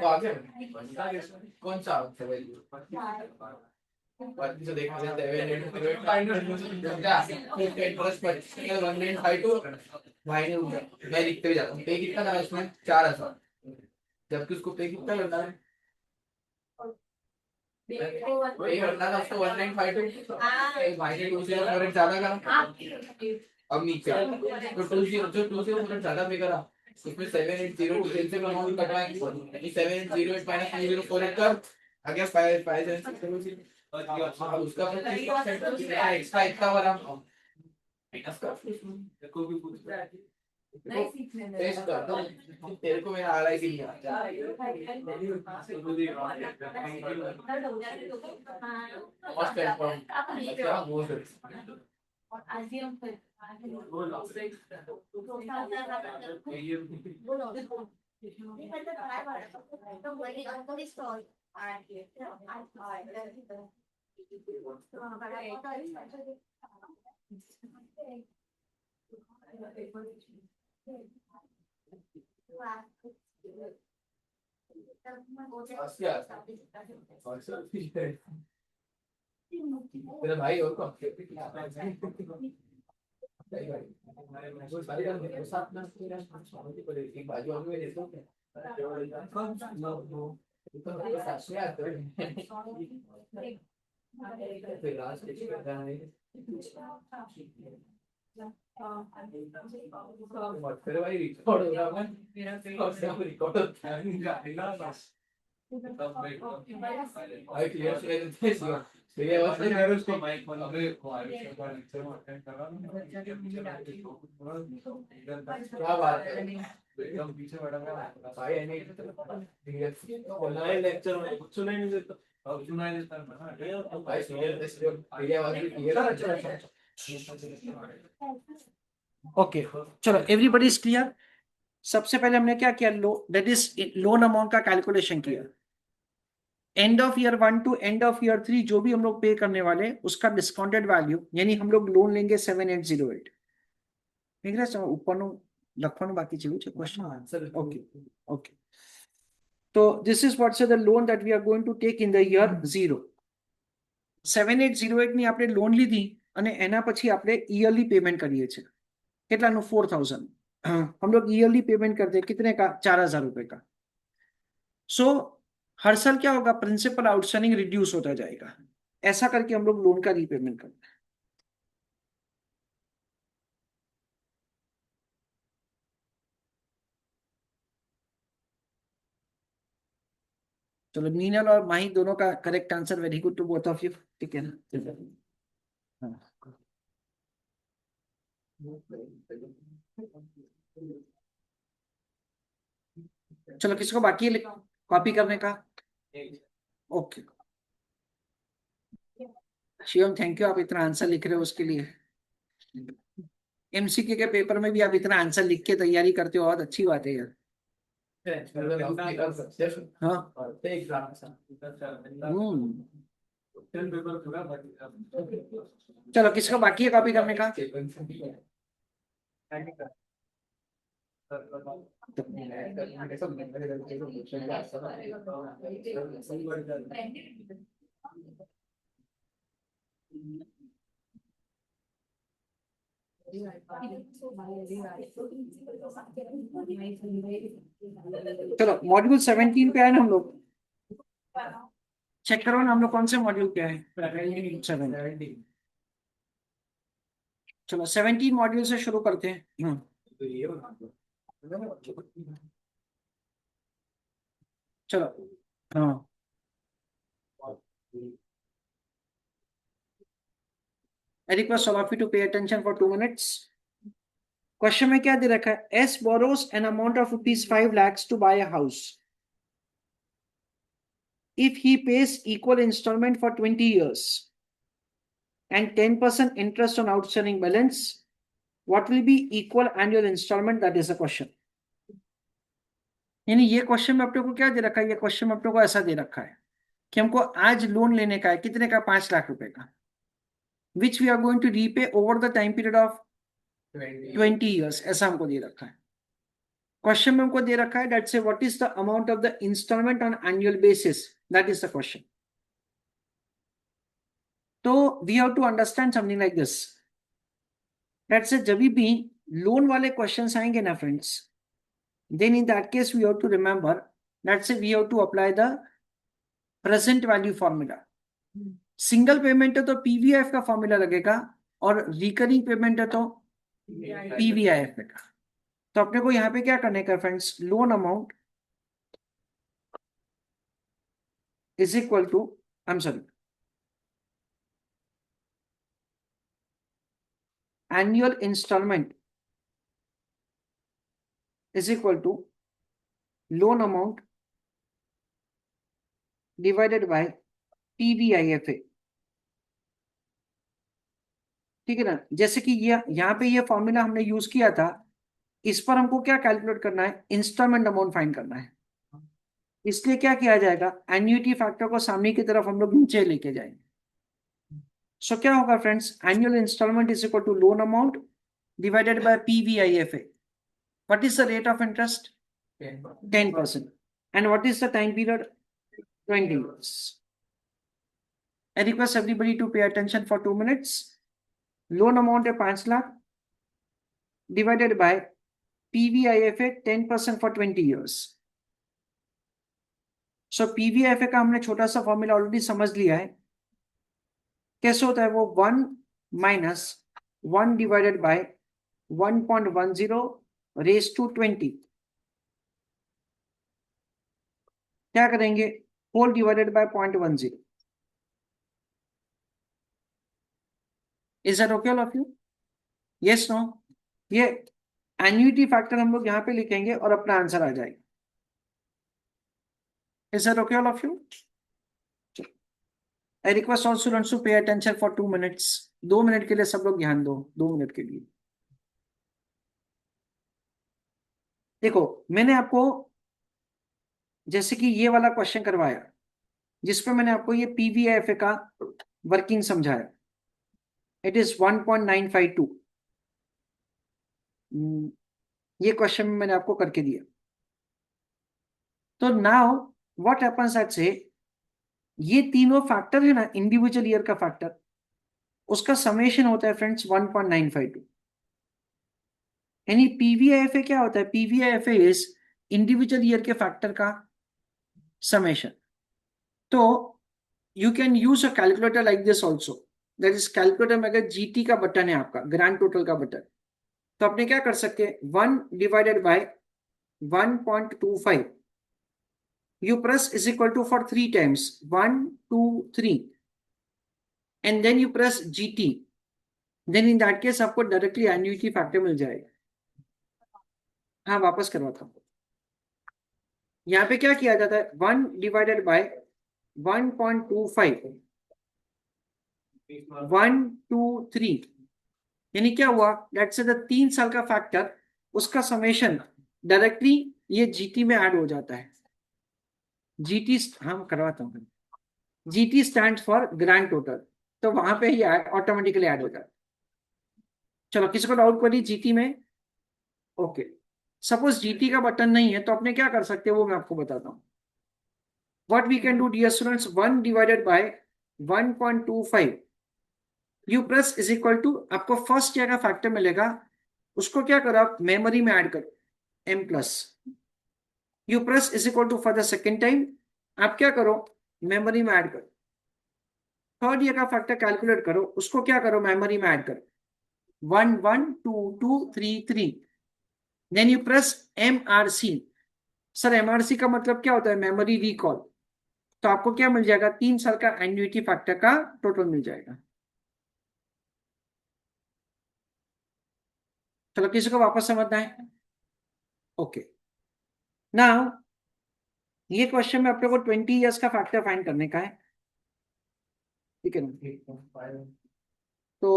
Speaker 2: आगे कौन सा जो देखा जाता है मैं लिखते हुए जाता हूँ। पे कितना था इसमें? 4000, जबकि उसको पे कितना करना है? वही करना था उसको 1952 माइनस 20 ज्यादा करा। अब नीचे तो 20 ज्यादा पे करा, उसमें 7802 से अमाउंट कटवाएंगे। 7808 माइनस 2048 कर आ गया 5 उसका एक्स्ट्रा इतना वाला माइनस कर। को भी पूछ टेस्ट करता हूं तेरे को मेरा आ रहा है कि नहीं आ तेरा भाई और कौन? एक बाजू वाले में देखो फिर लास्ट करना है फिर भाई रिकॉर्ड हो रहा है रिकॉर्ड होता है भाई क्लियर सुनाई देता है शिवा मेरी आवाज नहीं आ रही उसको माइक में अबे क्या बात है एकदम पीछे बैठा है भाई यानी ऑनलाइन लेक्चर में कुछ सुनाई नहीं देता अब सुनाई देता है भाई क्लियर मेरी आवाज भी क्लियर है अच्छा
Speaker 1: ओके, चलो एवरीबडी इज क्लियर। सबसे पहले हमने क्या किया, दैट इज लोन अमाउंट का कैलकुलेशन किया। End of year 1 to end of year 3 जो भी हम लोग पे करने वाले उसका डिस्काउंटेड वैल्यू, यानी हम लोग लोन लेंगे 7808। ठीक है, ऊपर लखવાનું બાકી છે એવું છે ક્વેશ્ચન। ઓકે ઓકે, તો this is what's the loan that we are going to take in the year 0। 7808 ની આપણે લોન લીધી અને એના પછી આપણે ઈયરલી પેમેન્ટ કરીએ છીએ। કેટલાનું 4000। हम लोग ईयरली पेमेंट करते हैं कितने का, 4000 रुपए का। सो हर साल क्या होगा, प्रिंसिपल आउटस्टैंडिंग रिड्यूस होता जाएगा। ऐसा करके हम लोग लोन का रीपेमेंट करते हैं। चलो, मीनल और माही दोनों का correct answer, very good to both of you. ठीक है ना, हाँ। चलो, किसको बाकी है कॉपी करने का? ओके, शिवम थैंक यू, आप इतना आंसर लिख रहे हो उसके लिए। एमसीक्यू के पेपर में भी आप इतना आंसर लिख के तैयारी करते हो, बहुत अच्छी बात है यार। हाँ, चलो किसको बाकी है कॉपी करने का? चलो, मॉड्यूल 17 पे आए ना हम लोग, चेक करो ना हम लोग कौन से मॉड्यूल पे आए। 17। चलो 17 मॉड्यूल से शुरू करते हैं। चलो, हाँ, I request all of you to pay attention for 2 minutes. Question में क्या दे रखा है, S borrows an amount of ₹5 lakhs to buy a house. If he pays equal installment for 20 years and 10% interest on outstanding balance, what will be equal annual installment? That is the question. यानी ये question में अपने को क्या दे रखा है, ये क्वेश्चन में अपने को ऐसा दे रखा है कि हमको आज लोन लेने का है, कितने का, 5 लाख रुपए का, which we are going to repay over the time period of 20 years, ऐसा हमको दे रखा है। क्वेश्चन में हमको दे रखा है that say what is the amount of the installment on annual basis, that is the question. तो we have to understand something like this, that say जब भी लोन वाले क्वेश्चंस आएंगे ना friends, then in that case we have to remember that say we have to apply the present value formula। Single payment है तो PVIF का formula लगेगा, और रिकरिंग पेमेंट है तो पीवीआईएफ का। तो अपने को यहाँ पे क्या करने का friends, loan amount is equal to, I am sorry, annual instalment is equal to loan amount divided by PVIFA। ठीक है ना, जैसे कि ये यहाँ पे ये फॉर्मूला हमने यूज किया था, इस पर हमको क्या कैलकुलेट करना है, इंस्टॉलमेंट अमाउंट फाइंड करना है। इसलिए क्या किया जाएगा, एन्युटी फैक्टर को सामने की तरफ हम लोग नीचे लेके जाएंगे। सो क्या होगा friends, annual instalment is equal to loan amount divided by PVIFA। What is the rate of interest? 10%. And what is the time period? 20 years. I request everybody to pay attention for 2 minutes. Loan amount है 5 lakh divided by PVIFA 10% for 20 years. So PVIFA का हमने छोटा सा formula already समझ लिया है। कैसे होता है वो 1 minus 1 divided by 1.10 raise to 20, क्या करेंगे whole divided by 0.10. Is that okay all of you? Yes no? ये एन्युटी फैक्टर हम लोग यहाँ पे लिखेंगे और अपना आंसर आ जाएगा. Is that okay all of you? I request all students to pay attention for 2 minutes. 2 minute के लिए सब लोग ध्यान दो, 2 मिनट के लिए. देखो मैंने आपको जैसे कि ये वाला क्वेश्चन करवाया जिसपे मैंने आपको ये पीवीएफए का वर्किंग समझाया. It is 1.952. ये क्वेश्चन मैंने आपको करके दिया. तो नाउ व्हाट हैपेंस एट से ये तीनों फैक्टर है ना इंडिविजुअल ईयर का फैक्टर, उसका समेशन होता है फ्रेंड्स 1.952. यानी पीवीआईएफए क्या होता है? पीवीआईएफए इज इंडिविजुअल ईयर के फैक्टर का समेशन. तो you can use a calculator like this also. That is calculator में अगर जीटी का बटन है आपका, ग्रैंड टोटल का बटन, तो अपने क्या कर सकते हैं 1 divided by 1.25 you press is equal to for 3 times 1 2 3 and then you press GT, then in that case आपको डायरेक्टली एन्युटी फैक्टर मिल जाएगा. हाँ वापस करवाता हूँ. यहाँ पे क्या किया जाता है 1 डिवाइडेड बाय 1.25 1 2 3, यानी क्या हुआ लेट्स से द 3 साल का फैक्टर उसका समेशन डायरेक्टली ये जीटी में ऐड हो जाता है. जीटी हम करवाता हूँ. GT stand for grand total, तो वहां पे ये ऑटोमेटिकली ऐड हो जाता है. चलो किसी को डाउट पड़ी जीटी में? ओके. सपोज जीटी का बटन नहीं है तो आपने क्या कर सकते हैं वो मैं आपको बताता हूँ. What we can do dear students 1 divided by 1.25 you press is equal to, आपको फर्स्ट ईयर का फैक्टर मिलेगा, उसको क्या करो आप मेमोरी में ऐड करो m plus. You press is equal to for the second time, आप क्या करो मेमोरी में ऐड करो. थर्ड ईयर का फैक्टर कैलकुलेट करो, उसको क्या करो मेमोरी में ऐड करो 1 1 2 2 3 3. Then you press MRC. Sir MRC का मतलब क्या होता है? Memory recall. तो आपको क्या मिल जाएगा 3 साल का एन्युटी फैक्टर का टोटल मिल जाएगा. चलो किसी को वापस समझना है? ओके. नाउ ये क्वेश्चन में अपने को 20 इयर्स का फैक्टर फाइंड करने का है, ठीक है ना? तो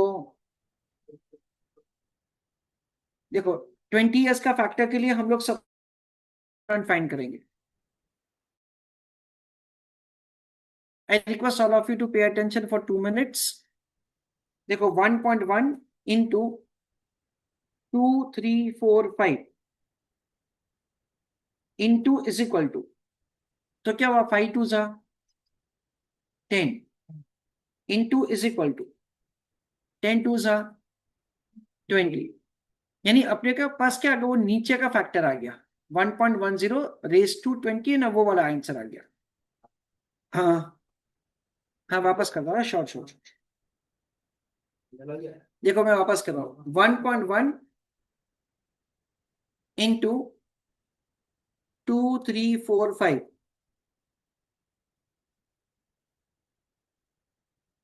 Speaker 1: देखो 20 इयर्स का फैक्टर के लिए हम लोग सब फाइंड करेंगे. I request all of you to pay attention for 2 minutes. देखो 1.1 into 2 3 4 5 into is equal to, तो क्या हुआ 5 2 जा 10 into is equal to 10 2 जा 20. यानी अपने के पास क्या आ गया वो नीचे का फैक्टर आ गया 1.10 रेज टू 20 ना, वो वाला आंसर आ गया. हाँ हाँ वापस कर रहा शॉर्ट शॉर्ट. देखो मैं वापस कर रहा हूँ 1.1 into 2 3 4 5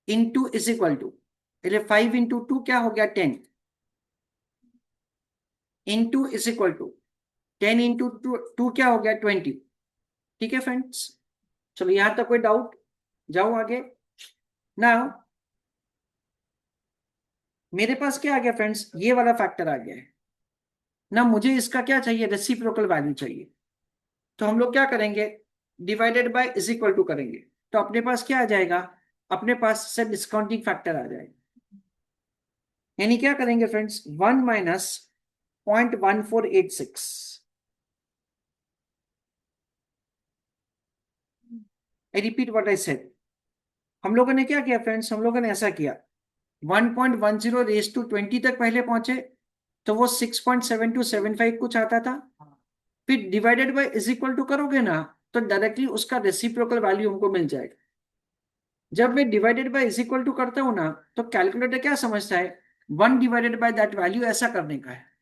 Speaker 1: into is equal to, 5 into 2 क्या हो गया 10 into is equal to 10 into 2 क्या हो गया 20. ठीक है फ्रेंड्स, चलो यहां तक कोई डाउट? जाओ आगे. नाउ मेरे पास क्या आ गया फ्रेंड्स, ये वाला फैक्टर आ गया है ना. मुझे इसका क्या चाहिए रेसिप्रोकल वैल्यू चाहिए. तो हम लोग क्या करेंगे divided by is equal to करेंगे. तो अपने पास क्या आ जाएगा, अपने पास से डिस्काउंटिंग फैक्टर आ जाएगा. यानी क्या करेंगे friends 1 minus 0.1486. I repeat what I said. हम लोगों ने क्या किया फ्रेंड्स, हम लोगों ने ऐसा किया 1.10 रेज टू 20 तक पहले पहुंचे, तो वो 6.7275 कुछ आता था. फिर divided by is equal to करोगे ना तो डायरेक्टली उसका रेसिप्रोकल वैल्यू हमको मिल जाएगा. जब मैं divided by is equal to करता हूं ना, तो कैलकुलेटर क्या समझता है, 1 डिवाइडेड बाय दैट वैल्यू ऐसा करने का है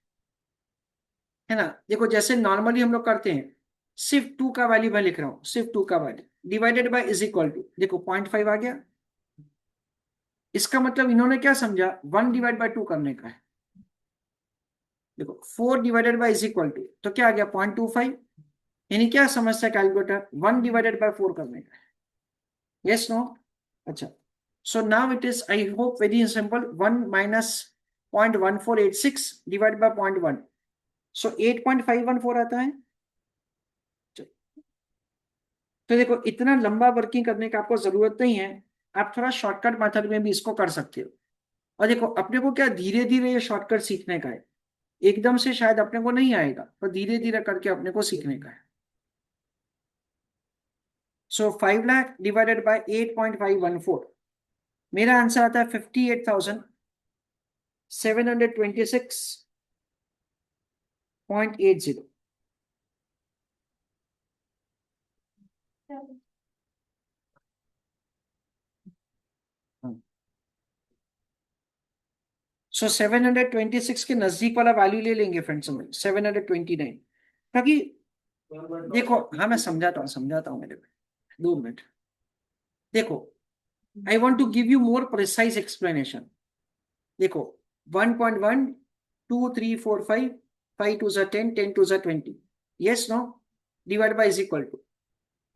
Speaker 1: ना। देखो जैसे नॉर्मली हम लोग करते हैं, सिर्फ 2 का वैल्यू मैं लिख रहा हूँ, सिर्फ 2 का value divided by is equal to, देखो 0.5 आ गया। इसका मतलब इन्होंने क्या समझा, 1 डिवाइड बाय 2 करने का है। देखो 4 divided by is equal to, तो क्या आ गया 0.25। यानी क्या समझता है कैलकुलेटर, 1 डिवाइडेड बाय 4 करने का है। Yes no. अच्छा, so now it is, I hope very simple, 1 minus 0.1486 divide by 0.1, so 8.514 आता है। तो देखो इतना लंबा वर्किंग करने का आपको जरूरत नहीं है, आप थोड़ा शॉर्टकट मेथड में भी इसको कर सकते हो। और देखो अपने को क्या धीरे धीरे ये शॉर्टकट सीखने का है, एकदम से शायद अपने को नहीं आएगा, तो धीरे धीरे करके अपने को सीखने का है। सो 5 लाख डिवाइडेड बाय 8.514, मेरा आंसर आता है 58,726.80। सो 726 के नजदीक वाला वैल्यू ले लेंगे फ्रेंड्स, हम 729, ताकि देखो, हाँ मैं समझाता हूँ मेरे पे 2 मिनट। देखो I want to give you more precise explanation. देखो 1.1, 2, 3, 4, 5, 5 2 10, 10 2 20, yes no, divide by is equal to,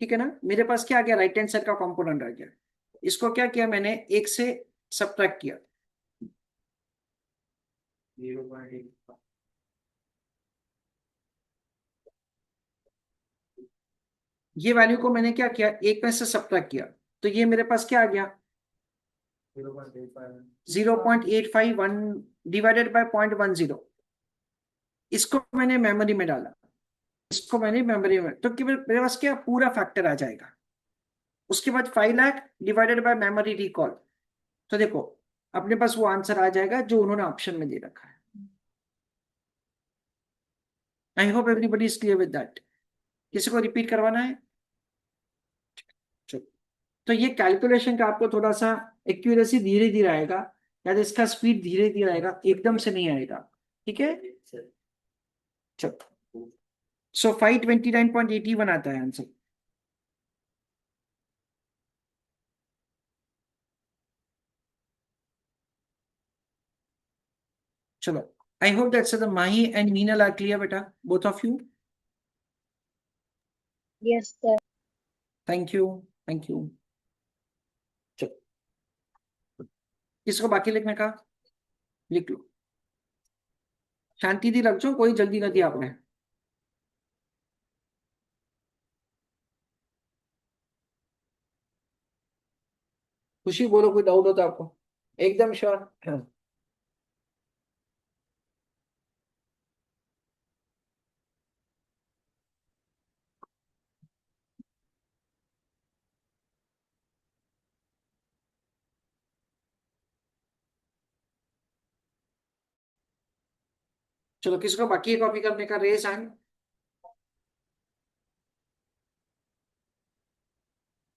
Speaker 1: ठीक है ना। मेरे पास क्या आ गया, राइट हैंड साइड का कॉम्पोनेंट आ गया। इसको क्या किया मैंने, 1 से सब्ट्रैक्ट किया, 0.8, ये वैल्यू को मैंने क्या किया, 1 में से सब्ट्रैक्ट किया, तो ये मेरे पास क्या आ गया, 0.851 डिवाइडेड बाय 0.10। इसको मैंने मेमोरी में डाला, इसको मैंने मेमोरी में, तो मेरे पास क्या पूरा फैक्टर आ जाएगा। उसके बाद 5 lakh divided by memory recall, तो देखो अपने पास वो आंसर आ जाएगा जो उन्होंने ऑप्शन में दे रखा है। I hope everybody is clear with that. किसी को रिपीट करवाना है? चलो, तो ये कैलकुलेशन का आपको थोड़ा सा एक्यूरेसी धीरे धीरे आएगा, या इसका स्पीड धीरे धीरे आएगा, एकदम से नहीं आएगा, ठीक है। चलो, सो 529.81 आता है आंसर। चलो, I hope that's the Mahi and Minal are clear बेटा, both of you.
Speaker 4: Yes sir.
Speaker 1: Thank you, thank you. चलो, किसको बाकी लिखने का, लिख लो, शांति दी रख जो, कोई जल्दी नहीं दी आपने। खुशी बोलो, कोई डाउट होता है आपको, एकदम श्योर। चलो, किसको बाकी है कॉपी करने का, रेस हैंड।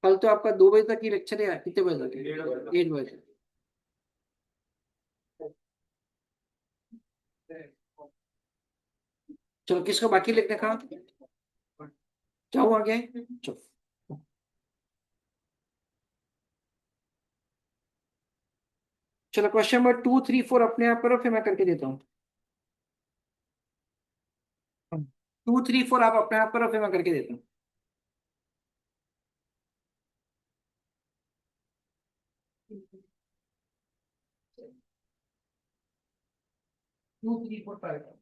Speaker 1: कल तो आपका 2 बजे तक ही लेक्चर है, कितने बजे तक, 8 बजे। चलो, किसको बाकी लिखने का, जाओ आगे। चलो, चलो क्वेश्चन नंबर 2 3 4 अपने आप करो, फिर मैं करके देता हूँ। 2 3 4 आप अपने आप करो, फिर मैं करके देता हूँ। 2 3 4 5।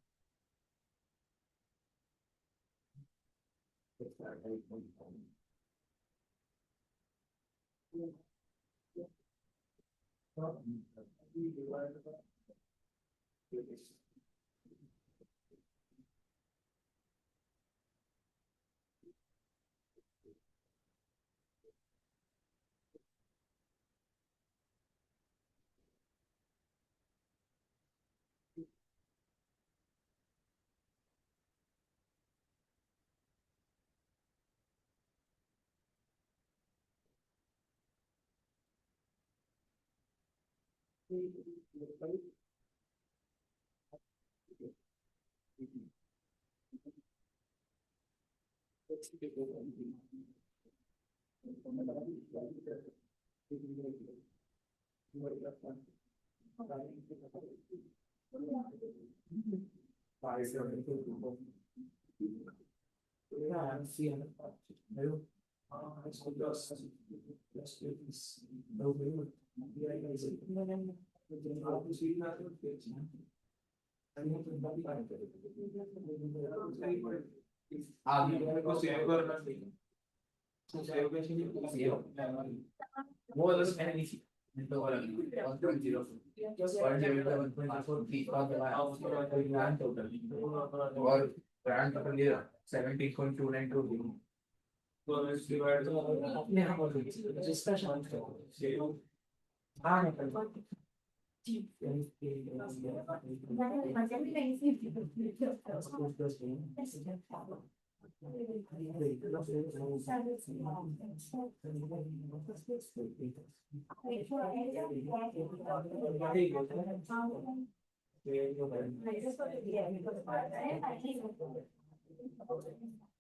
Speaker 2: और ब्रांड टोटल ये 17.292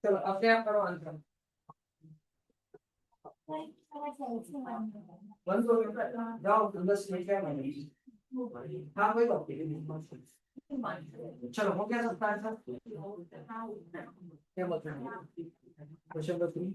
Speaker 1: चलो अपने आप करो आंसर। बंद हो गया, जाओ 10 मिनट क्या बने। हाँ कोई बात नहीं, चलो हो गया सबका आंसर। क्या बात है, question number 3।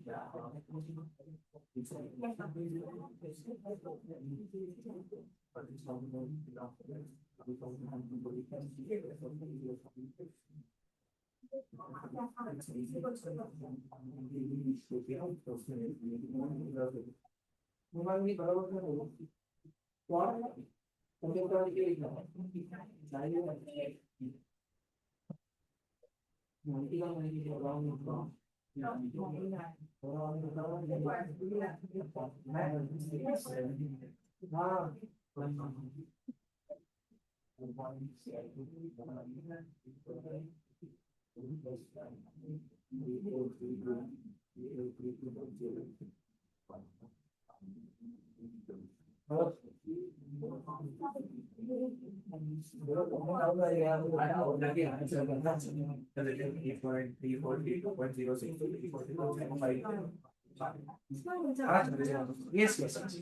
Speaker 1: Yes, yes, yes.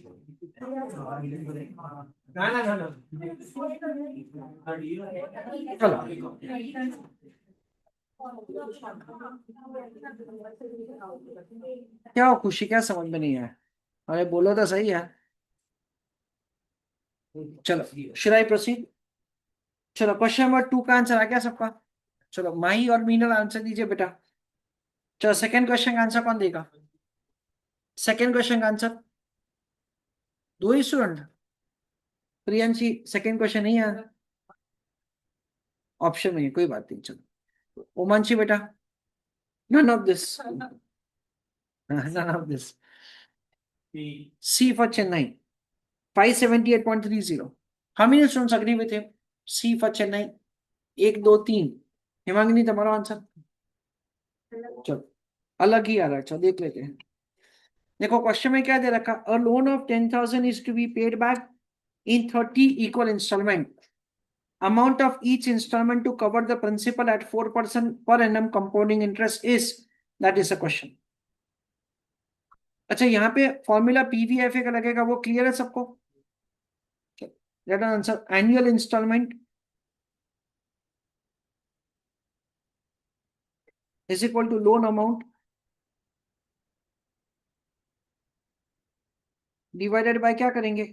Speaker 1: ना चलो क्या हो खुशी, क्या समझ में नहीं है? अरे बोलो तो सही है। चलो शुड आई प्रोसीड? चलो क्वेश्चन नंबर 2 का आंसर आ गया सबका? चलो माही और मीनल आंसर दीजिए बेटा। चलो सेकंड क्वेश्चन का आंसर कौन देगा? सेकंड क्वेश्चन का आंसर दो ही स्टूडेंट। प्रियंशी सेकंड क्वेश्चन नहीं है, ऑप्शन में है, कोई बात नहीं। चलो उमांशी बेटा, none of this, none of this. C for Chennai 578.30। How many students agree with him? C for Chennai 1 2 3। Himangini तुम्हारा आंसर? चलो अलग ही आ रहा है, चलो देख लेते हैं। देखो क्वेश्चन में क्या दे रखा, a loan of 10,000 is to be paid back in 30 equal installment. Amount of each installment to cover the principal at 4% per annum compounding interest is, that is a question. अच्छा यहाँ पे फॉर्मूला पीवीएफए का लगेगा, वो क्लियर है सबको? Let us answer. Annual instalment is equal to loan amount divided by क्या करेंगे?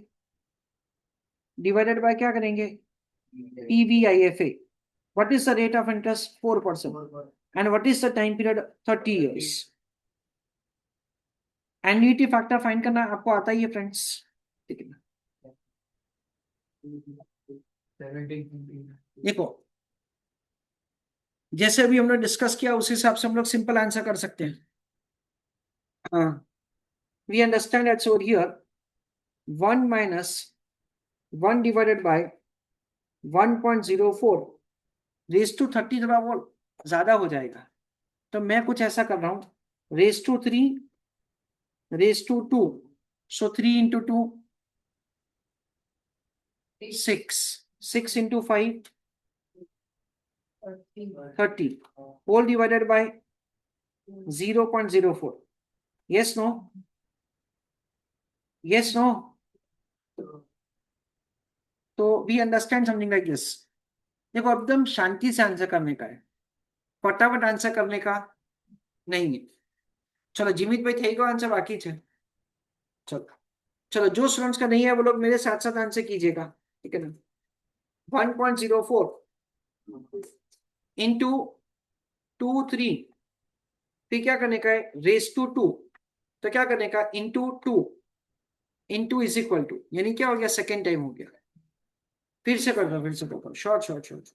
Speaker 1: डिवाइडेड बाय क्या करेंगे? PVIFA. What is the rate of interest? 4%. And what is the time period? 30 years. Annuity factor find करना आपको आता ही है friends, ठीक है? देखो जैसे अभी हमने डिस्कस किया उस हिसाब से हम लोग सिंपल आंसर कर सकते हैं। हाँ, we understand that's over here 1 minus 1 divided by 1.04 raise to 30 थोड़ा वो ज्यादा हो जाएगा, तो मैं कुछ ऐसा कर रहा हूं, raise to 3 raise to 2, so 3 into 2 6 into 5 30 whole divided by 0.04. Yes, no? Yes, no? तो we understand something like this. देखो एकदम शांति से आंसर करने का है, फटाफट आंसर करने का नहीं है. चलो जिमित भाई थे को आंसर बाकी है. चलो चलो जो स्टूडेंट्स का नहीं है वो लोग मेरे साथ साथ आंसर कीजिएगा, ठीक है ना. 1.04 इंटू 2 3, फिर क्या करने का है रेस टू 2, तो क्या करने का into 2 into is equal to, यानी क्या हो गया सेकेंड टाइम हो गया. फिर से करता हूँ, फिर से करता हूँ, शॉर्ट शॉर्ट शॉर्ट.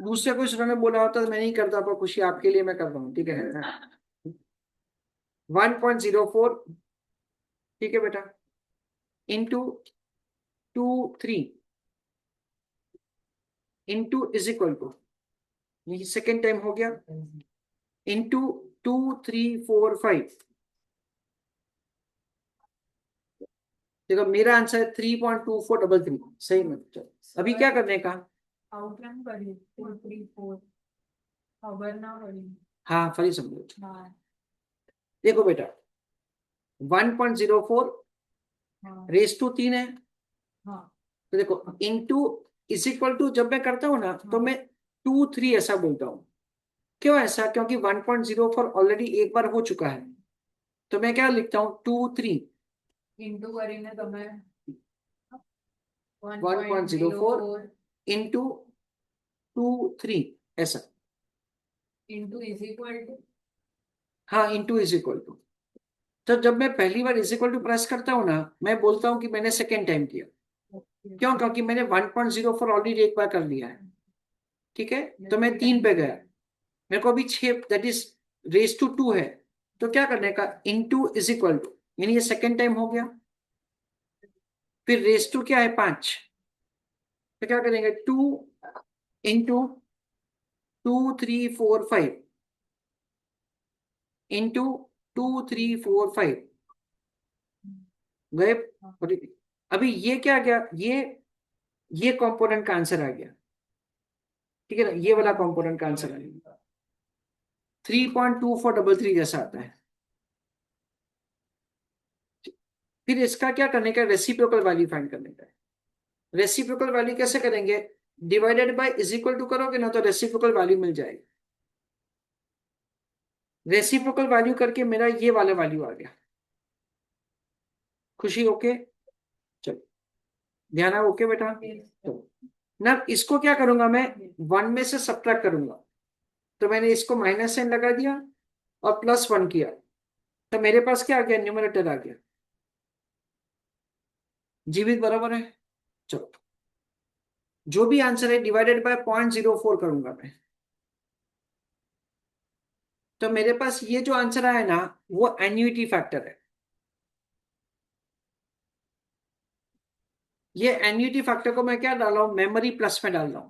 Speaker 1: दूसरे कोई स्टूडेंट ने बोला होता तो मैं नहीं करता, पर खुशी आपके लिए मैं कर रहा हूँ, ठीक है ना. 1.04, ठीक है बेटा, into 2 3 into is equal to, ये सेकेंड टाइम हो गया, इंटू 2 3 4 5. देखो मेरा आंसर है 3.2433, सही में. अभी क्या करने का,
Speaker 3: आउटलाइन करिए 2 3 4 खबर ना पड़ी.
Speaker 1: हाँ फरी समझो.
Speaker 3: हाँ
Speaker 1: देखो बेटा 1.04
Speaker 3: हाँ
Speaker 1: रेस टू 3 है,
Speaker 3: हाँ
Speaker 1: तो देखो इंटू इज इक्वल टू जब मैं करता हूँ ना तो मैं 2 3 ऐसा बोलता हूँ. क्यों ऐसा, क्योंकि 1.04 ऑलरेडी एक बार हो चुका है, तो मैं क्या लिखता हूँ 2 3
Speaker 3: इंटू કરીને તમે
Speaker 1: 1.04 इंटू 2 3 ऐसा.
Speaker 3: Into is equal to.
Speaker 1: हाँ इंटू इज इक्वल टू. तो जब मैं पहली बार इज इक्वल टू प्रेस करता हूँ ना, मैं बोलता हूँ कि मैंने सेकेंड टाइम किया. क्यों, क्योंकि मैंने 1.04 ऑलरेडी एक बार कर लिया है, ठीक है. तो मैं 3 पे गया, मेरे को अभी 6 दैट इज रेस टू 2 है, तो क्या करने का इंटू इज इक्वल टू, यानी ये सेकेंड टाइम हो गया. फिर रेस टू क्या है 5, तो क्या करेंगे 2 इंटू 2 3 4 5 इंटू 2 3 4 5 गए. अभी ये क्या गया, ये कंपोनेंट का आंसर आ गया, ठीक है ना. ये वाला कंपोनेंट का आंसर आ गया 3.2433 जैसा आता है. फिर इसका क्या करने का, रेसिप्रोकल वैल्यू फाइंड करने का है. रेसिप्रोकल वैल्यू कैसे करेंगे, divided by is equal to करोगे ना तो रेसिप्रोकल वैल्यू मिल जाएगी. रेसिप्रोकल वैल्यू करके मेरा ये वाला वैल्यू आ गया. खुशी ओके, चलो ध्यान है ओके बेटा. तो ना इसको क्या करूंगा मैं 1 में से सब्ट्रैक्ट करूंगा, तो मैंने इसको माइनस साइन लगा दिया और +1 किया, तो मेरे पास क्या आ गया, न्यूमरेटर आ गया. जीवित बराबर है. चलो जो भी आंसर है डिवाइडेड बाय 0.04 करूंगा मैं, तो मेरे पास ये जो आंसर आया ना वो एन्युइटी फैक्टर है. ये एन्युइटी फैक्टर को मैं क्या डाल रहा हूं, मेमोरी प्लस में डाल रहा हूं.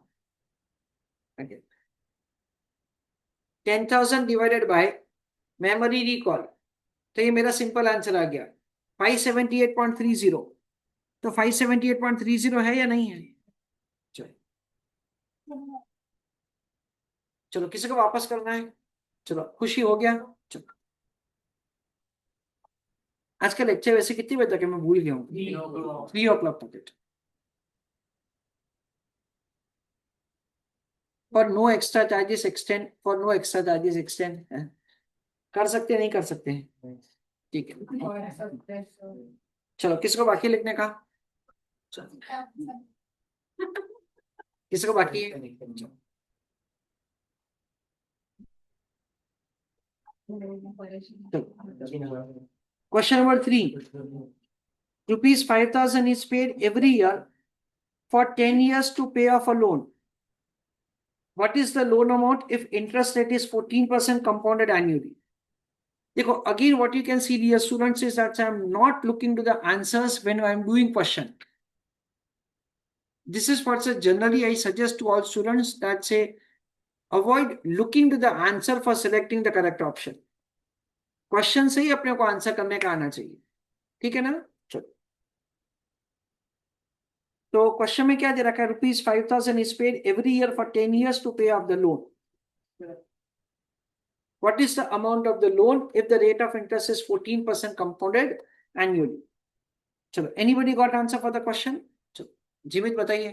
Speaker 1: 10,000 डिवाइडेड बाय मेमोरी रिकॉल, तो ये मेरा सिंपल आंसर आ गया 578.30. तो 578.30 है या नहीं है. चलो चलो किसी को वापस करना है, चलो खुशी हो गया. चलो आज का लेक्चर वैसे कितनी बजे तक है मैं भूल गया हूँ. 3 o'clock तक. For no extra charges extend, for no extra charges extend कर सकते हैं, नहीं कर सकते हैं, ठीक है. चलो किसको बाकी लिखने का, किसको बाकी है. Question number 3. Rupees 5,000 is paid every year for 10 years to pay off a loan. What is the loan amount if interest rate is 14% compounded annually? देखो again what you can see dear students is that I am not looking to the answers when I am doing question. This is what generally I suggest to all students that say avoid looking to the answer for selecting the correct option. Question से ही अपने को answer करने का आना चाहिए, ठीक है ना. चलो तो क्वेश्चन में क्या दे रखा है, ₹5,000 is paid every year for 10 years to pay off the loan. What is the amount of the loan if the rate of interest is 14% compounded annually? चलो, anybody got answer for the question? चलो, जीवित बताइए.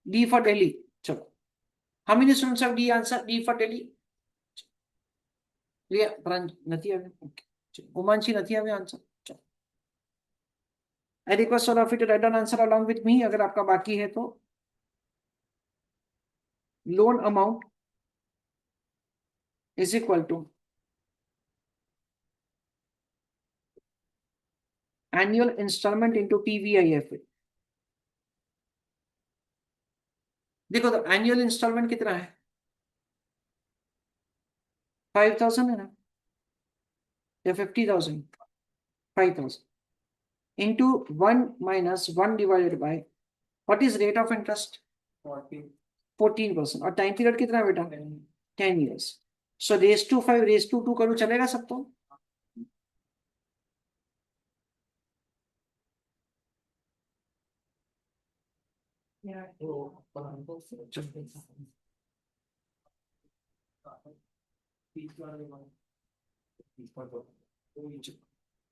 Speaker 1: D for Delhi. चलो, how many students have D answer? D for Delhi. Clear? નથી આવ્યું. Okay. ઉમાનશી નથી આવ્યો answer. चलो. I request all of you to write down answer along with me. अगर आपका बाकी है तो loan amount is equal to annual installment into PVIF. देखो तो एनुअल इंस्टॉलमेंट कितना है, 5,000 है ना, या 50,000, 5,000 into 1 minus 1 divided by what is rate of interest, 14%. और टाइम पीरियड कितना है बेटा, 10 years. So raise to 5 raise to 2 करूँ, चलेगा सबको?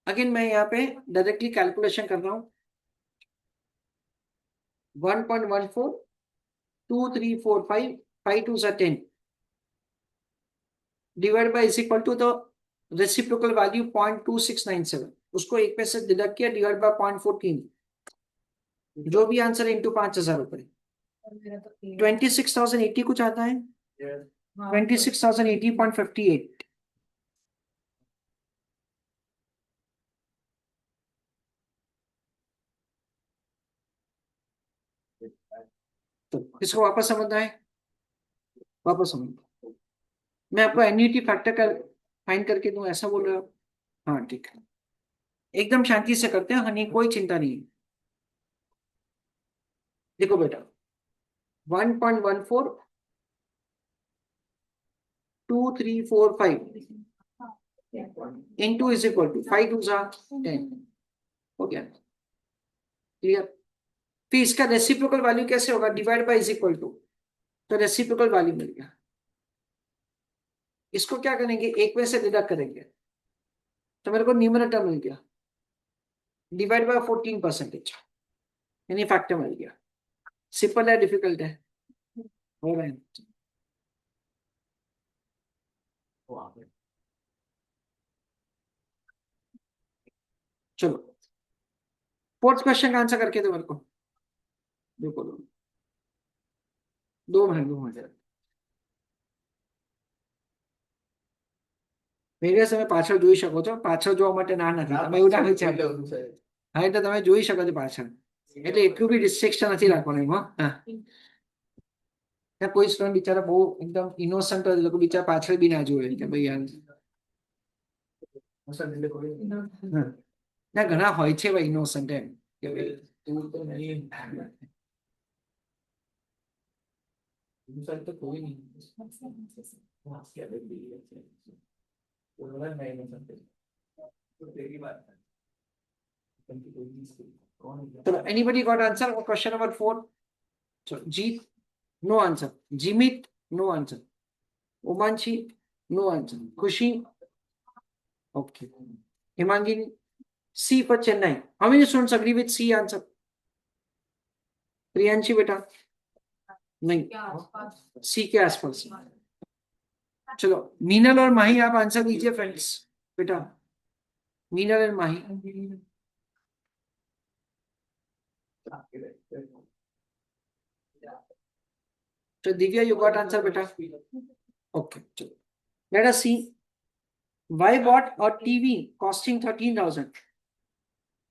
Speaker 1: अगेन मैं यहाँ पे डायरेक्टली कैलकुलेशन कर रहा हूँ. 1.14, 2, 3, 4, 5, 5 2 are 10 divide by is equal to the reciprocal value 0.2697, उसको एक पे से डिडक्ट किया, डिवाइड बाय 0.14, जो भी आंसर है इंटू 5,000 रुपए. 26,080 कुछ आता है, 26,080.58. तो इसको वापस समझना है, वापस समझ. मैं आपको एन्युटी फैक्टर का फाइंड करके दूं, ऐसा बोल रहे हो? हाँ ठीक है, एकदम शांति से करते हैं हनी, कोई चिंता नहीं है. देखो बेटा, 1.14, 2, 3, 4, 5 into is equal to 5 2 10. हो गया, क्लियर? फिर इसका रेसिप्रोकल वैल्यू कैसे होगा, divide by is equal to, तो रेसिप्रोकल वैल्यू मिल गया. इसको क्या करेंगे, एक में से डिडक्ट करेंगे, तो मेरे को न्यूमरेटर मिल गया, डिवाइड बाय 14%, यानी फैक्टर मिल गया. सिंपल है, डिफिकल्ट है? हो रहा है. चलो, फोर्थ क्वेश्चन का आंसर करके दो मेरे को. देखो दो मिनट. મેરે તમે પાછળ જોઈ શકો છો, પાછળ જોવા માટે ના નથી, તમે એવું ના વિચાર. હા, એટલે તમે જોઈ શકો છો પાછળ, એટલે એટલું બી રિસ્ટ્રિક્શન નથી રાખવાનું એમાં. હા, કોઈ સ્ટુડન્ટ બિચારા બહુ એકદમ ઇનોસન્ટ હોય, લોકો બિચારા પાછળ બી ના જોવે કે ભાઈ યાર. ના, ઘણા હોય છે ભાઈ ઇનોસન્ટ, એમ કે ભાઈ તો કોઈ નહીં. So anybody got answer for question number 4? So Jeet, no answer. Jimit, no answer. Umanshi, no answer. Khushi, okay. Himangini, C for Chennai. How many students agree with C answer? Priyanshi बेटा, नहीं, सी के आसपास. चलो, मीनल और माही आप आंसर दीजिए friends. बेटा मीनल और माही. So Divya, you got answer beta? Okay, chalo. Let us see. Why bought a TV costing 13,000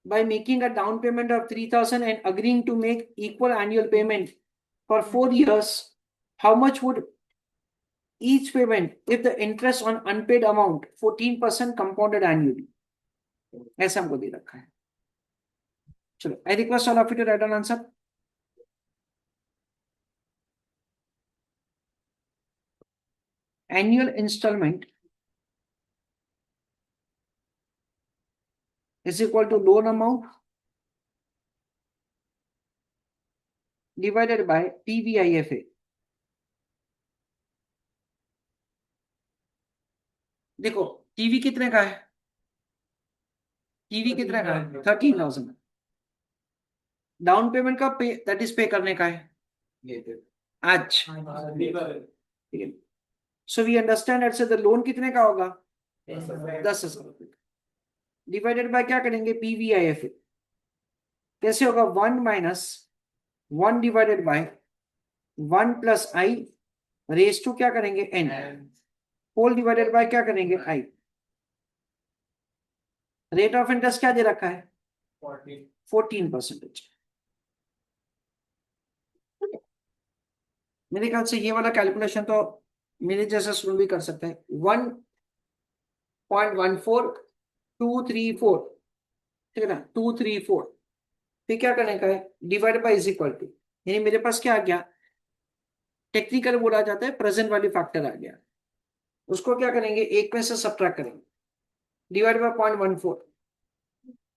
Speaker 1: by making a down payment of 3,000 and agreeing to make equal annual payment for 4 years? How much would each payment if the interest on unpaid amount 14% compounded annually? ऐसा हमको दे रखा है. चलो, I request all of you to write an answer. Annual installment is equal to loan amount divided by TVIFA। देखो TV कितने का है, TV कितने का है 13,000। डाउन पेमेंट का पे दैट इज पे करने का है अच्छा ठीक है। सो वी अंडरस्टैंड एट से द लोन कितने का होगा 10,000 रुपए का। डिवाइडेड बाय क्या करेंगे PVIFA। कैसे होगा 1 minus 1 divided by 1 plus i raise to क्या करेंगे n होल डिवाइडेड बाय क्या करेंगे i। रेट ऑफ इंटरेस्ट क्या दे रखा है 14%। मेरे ख्याल से ये वाला कैलकुलेशन तो मेरे जैसा स्टूडेंट भी कर सकते हैं। 1.14234 ठीक है ना 234 फिर क्या करने का है divide by is equal to, यानी मेरे पास क्या आ गया टेक्निकल बोला जाता है प्रेजेंट वैल्यू फैक्टर आ गया, उसको क्या करेंगे एक में से सब्ट्रैक्ट करेंगे डिवाइड बाय 0.14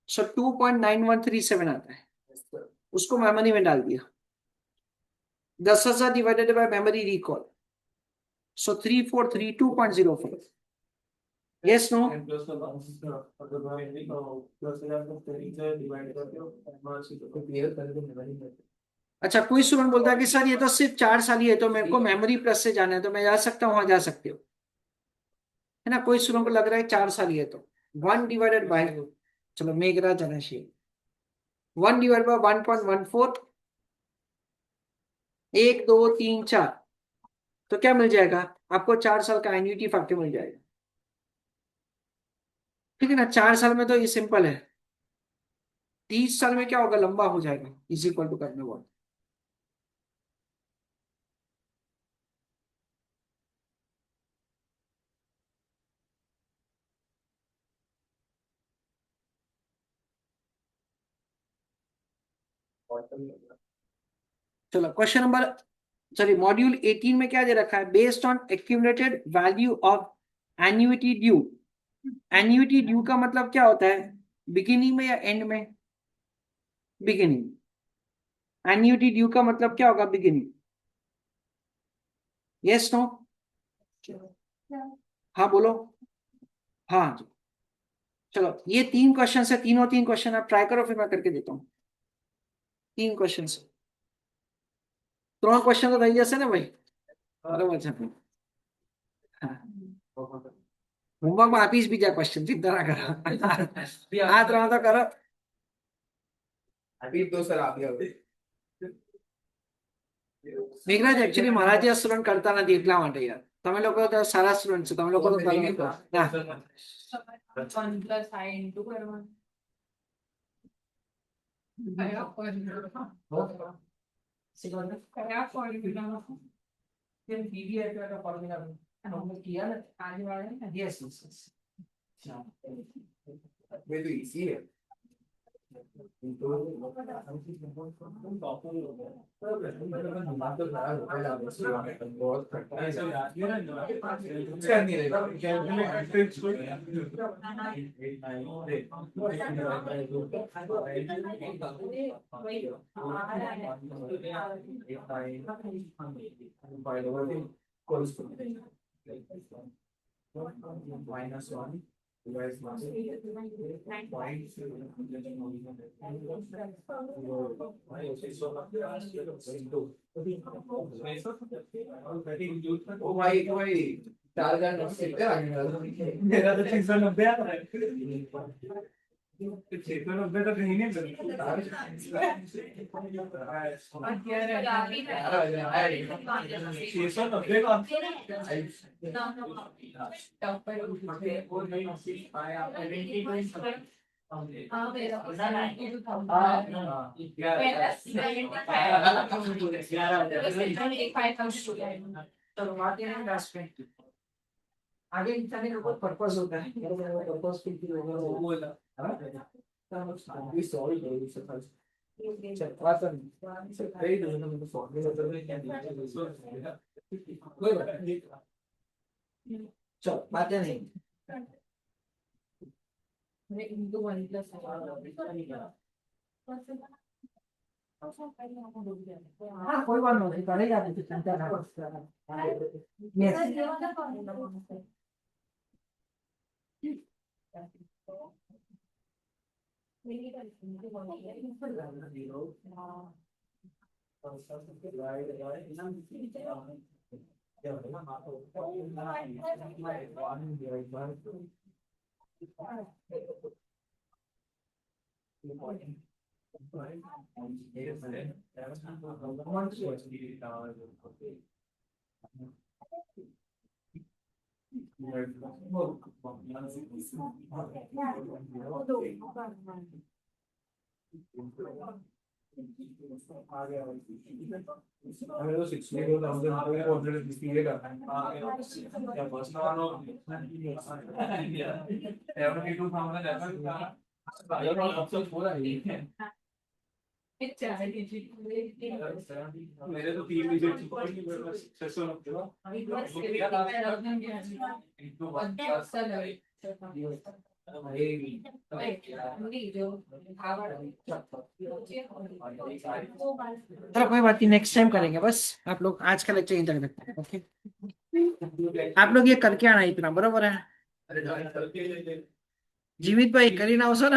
Speaker 1: सो 2.9137 आता है, उसको मेमोरी में डाल दिया 10,000 divided by memory recall so 3432.05। Yes no अच्छा कोई स्टूडेंट बोलता है कि सर ये तो सिर्फ 4 साल ही है तो मेरे को मेमोरी प्लस से जाना है तो मैं जा सकता हूँ, वहां जा सकते हो है ना। कोई स्टूडेंट को लग रहा है 4 साल ही है तो 1 डिवाइडेड बाय चलो मेघराज जनशी 1 डिवाइड बाय 1.14 1 2 3 4 तो क्या मिल जाएगा आपको 4 साल का एन्युटी फैक्टर मिल जाएगा ठीक है ना। 4 साल में तो ये सिंपल है, 30 साल में क्या होगा लंबा हो जाएगा इज इक्वल टू करने वाला। चलो क्वेश्चन नंबर सॉरी मॉड्यूल 18 में क्या दे रखा है based on accumulated value of annuity due. Annuity due का मतलब क्या होता है बिगिनिंग में या एंड में बिगिनिंग। एन्युटी ड्यू का मतलब क्या होगा बिगिनिंग यस नो हाँ बोलो हाँ जी। चलो ये 3 क्वेश्चन है, तीनों 3 क्वेश्चन आप ट्राई करो फिर मैं करके देता हूँ 3 क्वेश्चन से 3 क्वेश्चन तो થઈ જશે ને ભાઈ બરોબર છે હોમવર્કમાં આપીશ બીજા ક્વેશ્ચન ચિંતા ના કરો આ 3 તો કરો
Speaker 2: अभी दो सर आप
Speaker 1: મેઘરાજ એકચ્યુઅલી મારા જે સ્ટુડન્ટ કરતા નથી એટલા માટે યાર તમે લોકો તો સારા સ્ટુડન્ટ છો તમે લોકો તો કરો ના
Speaker 3: 1 plus I into करवाना कया फॉर्मूला
Speaker 1: फिर PVIFA का फॉर्मूला हमने किया ना
Speaker 3: आज वाले ना
Speaker 1: यस यस
Speaker 2: वे तो इजी है -1 ओ भाई 4,900
Speaker 5: मेरा तो 690 आ रहा है 690 तो कहीं नहीं मिलता 690 का
Speaker 1: चलो बात ये है लास्ट में आगे जाने का कोई पर्पस होता है पर्पस की होगा वो बोला
Speaker 2: अभी सॉरी करो सर चल सर कई दोनों में सॉरी होता है क्या
Speaker 1: कोई बात नहीं चलो बातें नहीं
Speaker 3: into 1 plus
Speaker 1: हाँ कोई बात नहीं करेगा तो चिंता ना यस
Speaker 5: हमें तो 62,000 ऑलरेडी डिस्प्ले करना है या बस ना नो एवरी टू सामने जाता है यार अब सब हो रहा है मेरे तो 3 विजिट सक्सेसफुल हो
Speaker 1: चलो कोई बात नहीं नेक्स्ट टाइम करेंगे बस आप लोग आज का लेक्चर यहीं तक रखते हैं ओके आप लोग ये करके आना इतना बरोबर है जीवित भाई करीना हो ना